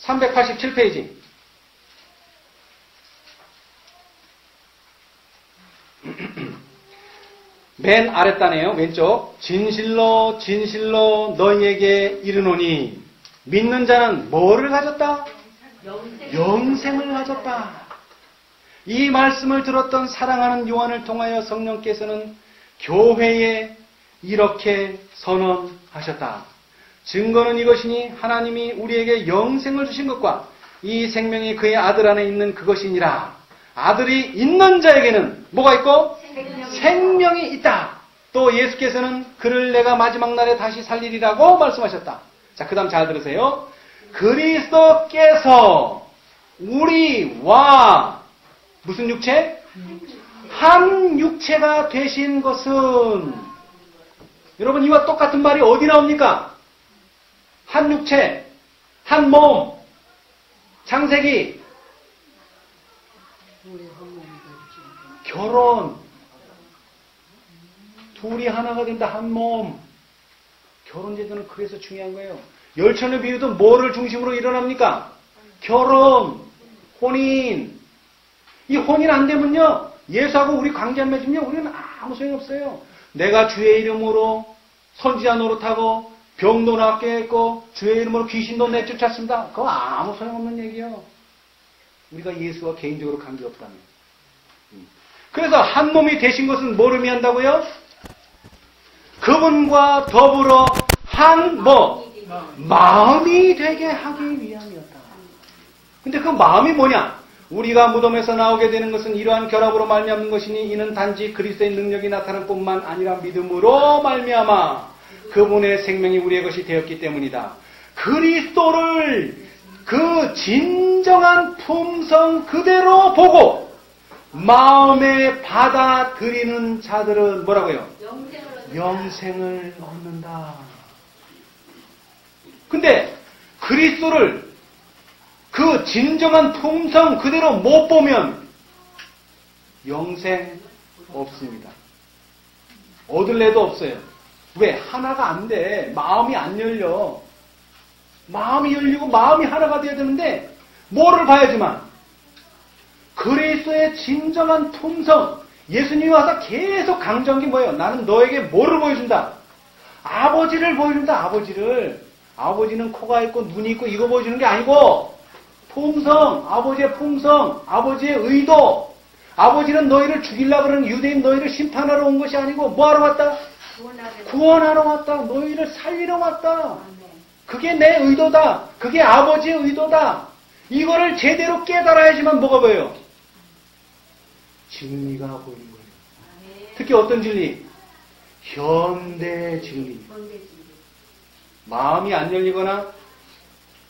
[SPEAKER 3] 387페이지. 맨 아랫단에요. 왼쪽. 진실로 진실로 너희에게 이르노니 믿는 자는 뭐를 가졌다? 영생을 가졌다. 이 말씀을 들었던 사랑하는 요한을 통하여 성령께서는 교회에 이렇게 선언하셨다. 증거는 이것이니 하나님이 우리에게 영생을 주신 것과 이 생명이 그의 아들 안에 있는 그것이니라. 아들이 있는 자에게는 뭐가 있고? 생명이 있다. 또 예수께서는 그를 내가 마지막 날에 다시 살리리라고 말씀하셨다. 자, 그 다음 잘 들으세요. 그리스도께서 우리와 무슨 육체? 한 육체가 되신 것은, 여러분 이와 똑같은 말이 어디 나옵니까? 한 육체, 한 몸, 창세기, 결혼, 둘이 하나가 된다. 한 몸. 결혼 제도는 그래서 중요한 거예요. 열천의 비유도 뭐를 중심으로 일어납니까? 결혼, 혼인. 이 혼인 안 되면요, 예수하고 우리 관계 안 맺으면 우리는 아무 소용없어요. 내가 주의 이름으로 선지자 노릇하고 병도 낫게 했고 주의 이름으로 귀신도 내쫓았습니다. 그거 아무 소용없는 얘기예요. 우리가 예수와 개인적으로 관계없다면. 그래서 한 몸이 되신 것은 뭐를 의미한다고요? 그분과 더불어 한 마음이 되게 하기 위함이었다. 근데 그 마음이 뭐냐? 우리가 무덤에서 나오게 되는 것은 이러한 결합으로 말미암는 것이니 이는 단지 그리스도의 능력이 나타날 뿐만 아니라 믿음으로 말미암아 그분의 생명이 우리의 것이 되었기 때문이다. 그리스도를 그 진정한 품성 그대로 보고 마음에 받아들이는 자들은 뭐라고요? 영생을 얻는다. 근데 그리스도를 그 진정한 품성 그대로 못 보면 영생 없습니다. 얻을래도 없어요. 왜? 하나가 안 돼. 마음이 안 열려. 마음이 열리고 마음이 하나가 돼야 되는데 뭐를 봐야지만 그리스도의 진정한 품성. 예수님이 와서 계속 강조한 게 뭐예요? 나는 너에게 뭐를 보여준다? 아버지를 보여준다. 아버지를. 아버지는 코가 있고 눈이 있고 이거 보여주는 게 아니고 품성, 아버지의 품성, 아버지의 의도. 아버지는 너희를 죽이려고 그러는 유대인 너희를 심판하러 온 것이 아니고 뭐하러 왔다? 구원하러 왔다. 너희를 살리러 왔다. 그게 내 의도다. 그게 아버지의 의도다. 이거를 제대로 깨달아야지만 뭐가 보여요? 진리가 보이는 거예요. 특히 어떤 진리? 현대 진리. 마음이 안 열리거나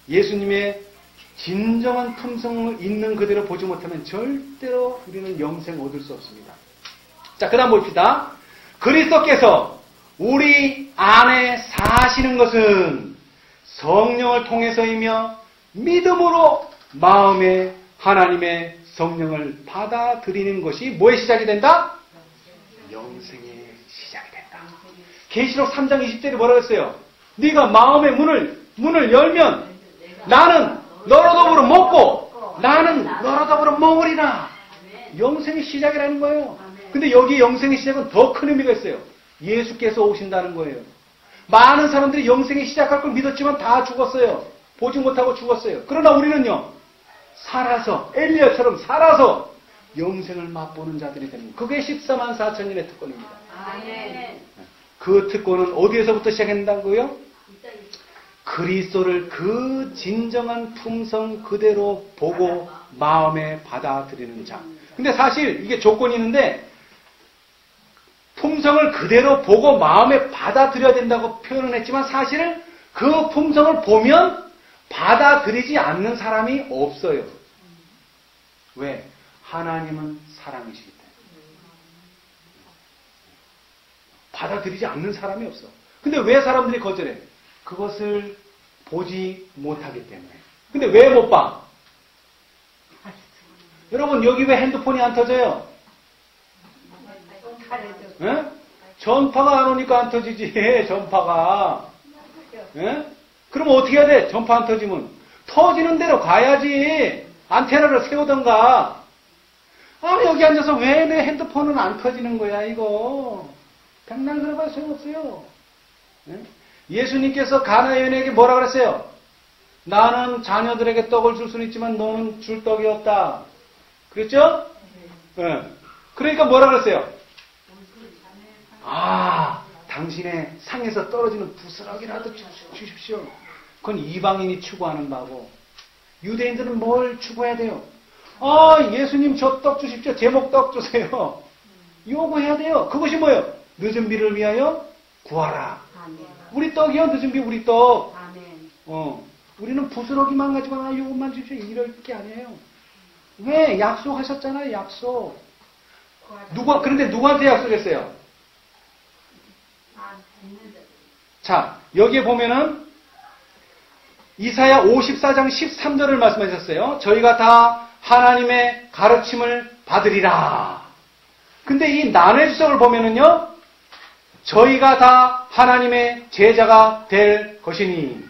[SPEAKER 3] 예수님의 진정한 품성을 있는 그대로 보지 못하면 절대로 우리는 영생 얻을 수 없습니다. 자, 그 다음 봅시다. 그리스도께서 우리 안에 사시는 것은 성령을 통해서이며 믿음으로 마음에 하나님의 성령을 받아들이는 것이 뭐의 시작이 된다? 영생의 시작이 된다. 계시록 3장 20절에 뭐라고 했어요? 네가 마음의 문을 열면 나는 너로 더불어 먹고 나는 너로 더불어 먹으리라. 영생의 시작이라는 거예요. 근데 여기 영생의 시작은 더 큰 의미가 있어요. 예수께서 오신다는 거예요. 많은 사람들이 영생이 시작할 걸 믿었지만 다 죽었어요. 보지 못하고 죽었어요. 그러나 우리는요, 살아서 엘리야처럼 살아서 영생을 맛보는 자들이 되는 거예요. 그게 14만 4천년의 특권입니다. 그 특권은 어디에서부터 시작한다고요? 그리스도를 그 진정한 품성 그대로 보고 마음에 받아들이는 자. 근데 사실 이게 조건이 있는데 품성을 그대로 보고 마음에 받아들여야 된다고 표현을 했지만 사실은 그 품성을 보면 받아들이지 않는 사람이 없어요. 왜? 하나님은 사랑이시기 때문에. 받아들이지 않는 사람이 없어. 근데 왜 사람들이 거절해? 그것을 보지 못하기 때문에. 근데 왜 못 봐? 여러분 여기 왜 핸드폰이 안 터져요? 예? 전파가 안 오니까 안 터지지. 전파가. 예? 그럼 어떻게 해야 돼? 전파 안 터지면 터지는 대로 가야지. 안테나를 세우던가. 아, 여기 앉아서 왜 내 핸드폰은 안 터지는 거야, 이거. 백날 들어갈 소용없어요. 예? 예수님께서 가나의 여인에게 뭐라 그랬어요? 나는 자녀들에게 떡을 줄 수는 있지만 너는 줄 떡이 없다. 그랬죠? 예. 그러니까 뭐라 그랬어요? 아, 당신의 상에서 떨어지는 부스러기라도 주십시오. 그건 이방인이 추구하는 바고, 유대인들은 뭘 추구해야 돼요? 아, 예수님 저 떡 주십시오. 제목 떡 주세요. 요구해야 돼요. 그것이 뭐예요? 늦은 비를 위하여 구하라.
[SPEAKER 4] 아멘.
[SPEAKER 3] 우리 떡이요, 늦은 비 우리 떡.
[SPEAKER 4] 아멘.
[SPEAKER 3] 우리는 부스러기만 가지고 요것만 주십시오. 이럴 게 아니에요. 왜? 약속하셨잖아요, 약속. 그런데 누구한테 약속했어요? 자, 여기에 보면은 이사야 54장 13절을 말씀하셨어요. 저희가 다 하나님의 가르침을 받으리라. 근데 이 난의 주석을 보면은요, 저희가 다 하나님의 제자가 될 것이니.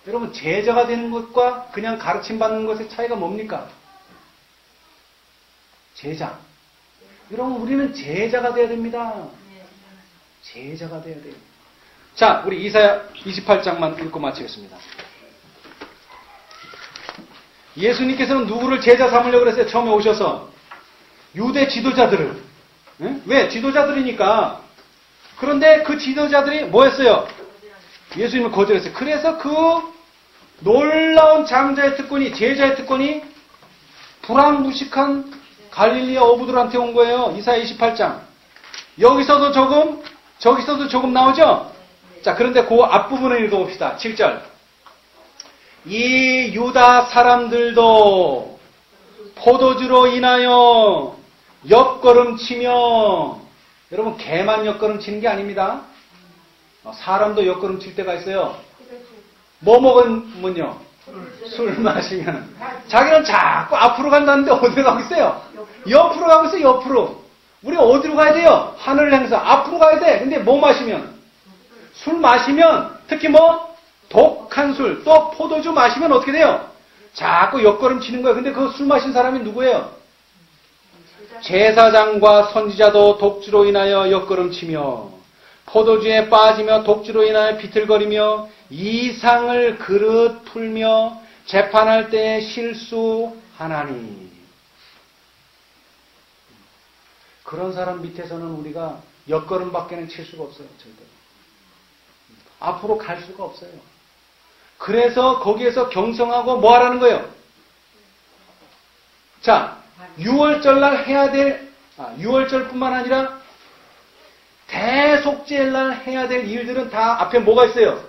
[SPEAKER 3] 여러분, 제자가 되는 것과 그냥 가르침 받는 것의 차이가 뭡니까? 제자. 여러분, 우리는 제자가 돼야 됩니다. 제자가 돼야 돼요. 자, 우리 이사야 28장만 읽고 마치겠습니다. 예수님께서는 누구를 제자 삼으려고 그랬어요? 처음에 오셔서. 유대 지도자들을. 응? 왜? 지도자들이니까. 그런데 그 지도자들이 뭐 했어요? 예수님을 거절했어요. 그래서 그 놀라운 장자의 특권이, 제자의 특권이 불황무식한 갈릴리아 어부들한테 온 거예요. 이사야 28장. 여기서도 조금, 저기서도 조금 나오죠? 자, 그런데 그 앞부분을 읽어봅시다. 7절. 이 유다 사람들도 포도주로 인하여 옆걸음치며, 여러분 개만 옆걸음치는 게 아닙니다. 사람도 옆걸음칠 때가 있어요. 뭐 먹으면요? 술 마시면. 자기는 자꾸 앞으로 간다는데 어디로 가고 있어요? 옆으로 가고 있어요, 옆으로. 우리 어디로 가야 돼요? 하늘을 향해서 앞으로 가야 돼. 근데 뭐 마시면? 술 마시면, 특히 뭐 독한 술, 또 포도주 마시면 어떻게 돼요? 자꾸 옆걸음 치는 거예요. 근데 그 술 마신 사람이 누구예요? 제사장과 선지자도 독주로 인하여 옆걸음 치며 포도주에 빠지며 독주로 인하여 비틀거리며 이상을 그릇 풀며 재판할 때에 실수하나니. 그런 사람 밑에서는 우리가 옆걸음밖에는 칠 수가 없어요. 절대. 앞으로 갈 수가 없어요. 그래서 거기에서 경성하고 뭐 하라는 거예요? 자, 6월절날 해야 될, 6월절뿐만 아니라 대속죄날 해야 될 일들은 다 앞에 뭐가 있어요?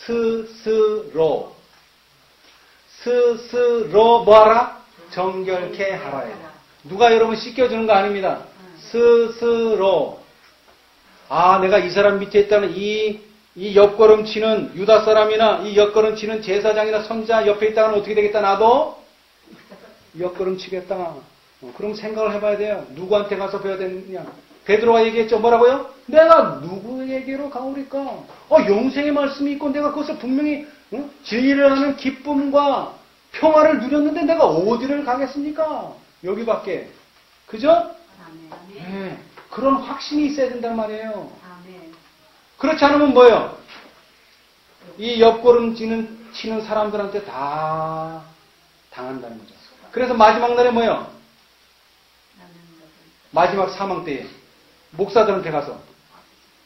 [SPEAKER 3] 스스로. 스스로 뭐하라? 정결케 하라요. 누가 여러분 씻겨주는 거 아닙니다. 스스로. 아, 내가 이 사람 밑에 있다는 이 옆걸음 치는 유다 사람이나 이 옆걸음 치는 제사장이나 선지자 옆에 있다는 어떻게 되겠다? 나도 옆걸음 치겠다. 그럼 생각을 해봐야 돼요. 누구한테 가서 배워야 되느냐? 베드로가 얘기했죠. 뭐라고요? 내가 누구에게로 가오리까? 영생의 말씀이 있고 내가 그것을 분명히 진리를 하는 기쁨과 평화를 누렸는데 내가 어디를 가겠습니까? 여기밖에. 그죠? 네. 그런 확신이 있어야 된단 말이에요. 그렇지 않으면 뭐예요? 이 옆걸음 치는 사람들한테 다 당한다는 거죠. 그래서 마지막 날에 뭐예요? 마지막 사망 때에 목사들한테 가서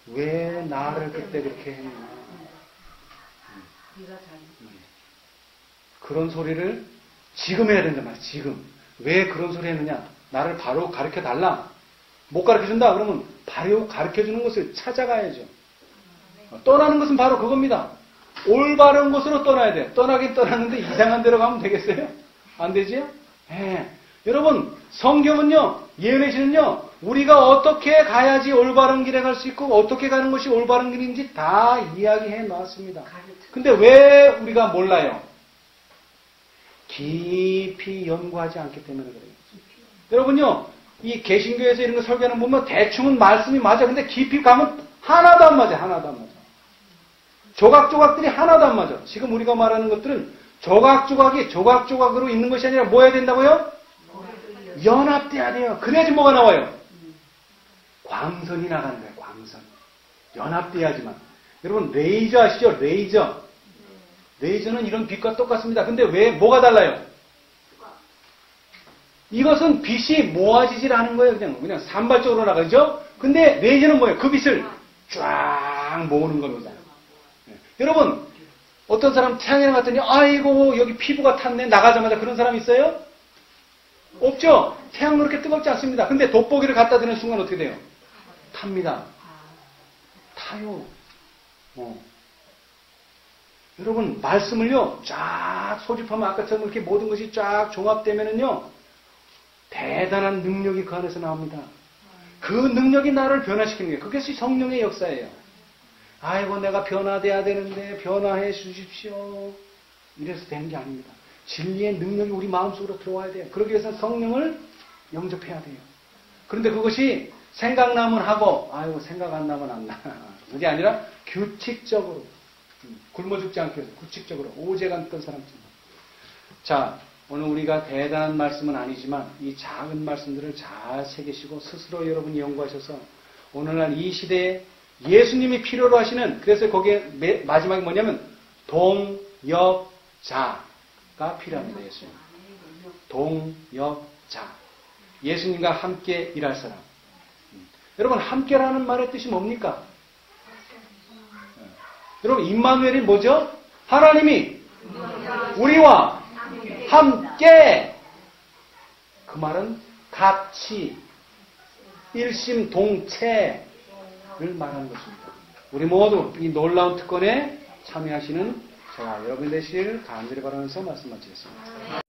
[SPEAKER 3] 왜 나를 그때 그렇게 했냐. 그런 소리를 지금 해야 된단 말이에요. 지금. 왜 그런 소리 했느냐? 나를 바로 가르쳐 달라. 못 가르쳐 준다? 그러면 바로 가르쳐 주는 것을 찾아가야죠. 떠나는 것은 바로 그겁니다. 올바른 곳으로 떠나야 돼. 떠나긴 떠났는데 이상한 데로 가면 되겠어요? 안 되지요? 예. 여러분, 성경은요, 예언의 시는요, 우리가 어떻게 가야지 올바른 길에 갈 수 있고, 어떻게 가는 것이 올바른 길인지 다 이야기해 놨습니다. 근데 왜 우리가 몰라요? 깊이 연구하지 않기 때문에 그래요. 여러분요, 이 개신교에서 이런 거 설교하는 거 보면 대충은 말씀이 맞아. 근데 깊이 가면 하나도 안 맞아. 하나도 안 맞아. 조각조각들이 하나도 안 맞아. 지금 우리가 말하는 것들은 조각조각이 조각조각으로 있는 것이 아니라 뭐 해야 된다고요? 연합돼야 돼요. 그래야지 뭐가 나와요? 광선이 나가는 거예요. 광선. 연합돼야지만. 여러분 레이저 아시죠? 레이저. 레이저는 이런 빛과 똑같습니다. 근데 왜 뭐가 달라요? 이것은 빛이 모아지질 않은 거예요. 그냥 산발적으로 나가죠. 근데 레이저는 뭐예요? 그 빛을 쫙 모으는 겁니다. 네. 여러분 어떤 사람 태양에 나갔더니 아이고 여기 피부가 탔네 나가자마자 그런 사람 있어요? 없죠? 태양은 그렇게 뜨겁지 않습니다. 근데 돋보기를 갖다 대는 순간 어떻게 돼요? 탑니다. 타요. 여러분 말씀을요 쫙 소집하면 아까처럼 이렇게 모든 것이 쫙 종합되면은요 대단한 능력이 그 안에서 나옵니다. 그 능력이 나를 변화시키는 거예요. 그것이 성령의 역사예요. 아이고 내가 변화돼야 되는데 변화해 주십시오. 이래서 되는 게 아닙니다. 진리의 능력이 우리 마음속으로 들어와야 돼요. 그러기 위해서는 성령을 영접해야 돼요. 그런데 그것이 생각나면 하고 아이고 생각 안 나면 안 나. 그게 아니라 규칙적으로 굶어 죽지 않게 해서 규칙적으로 오제간던 사람처럼. 자 오늘 우리가 대단한 말씀은 아니지만 이 작은 말씀들을 잘 새기시고 스스로 여러분이 연구하셔서 오늘날 이 시대에 예수님이 필요로 하시는 그래서 거기에 마지막에 뭐냐면 동역자가 필요합니다. 예수님. 동역자. 예수님과 함께 일할 사람. 여러분 함께라는 말의 뜻이 뭡니까? 여러분 임마누엘이 뭐죠? 하나님이 우리와 함께. 그 말은 같이 일심동체를 말하는 것입니다. 우리 모두 이 놀라운 특권에 참여하시는 저와 여러분 되시길 간절히 바라면서 말씀 마치겠습니다.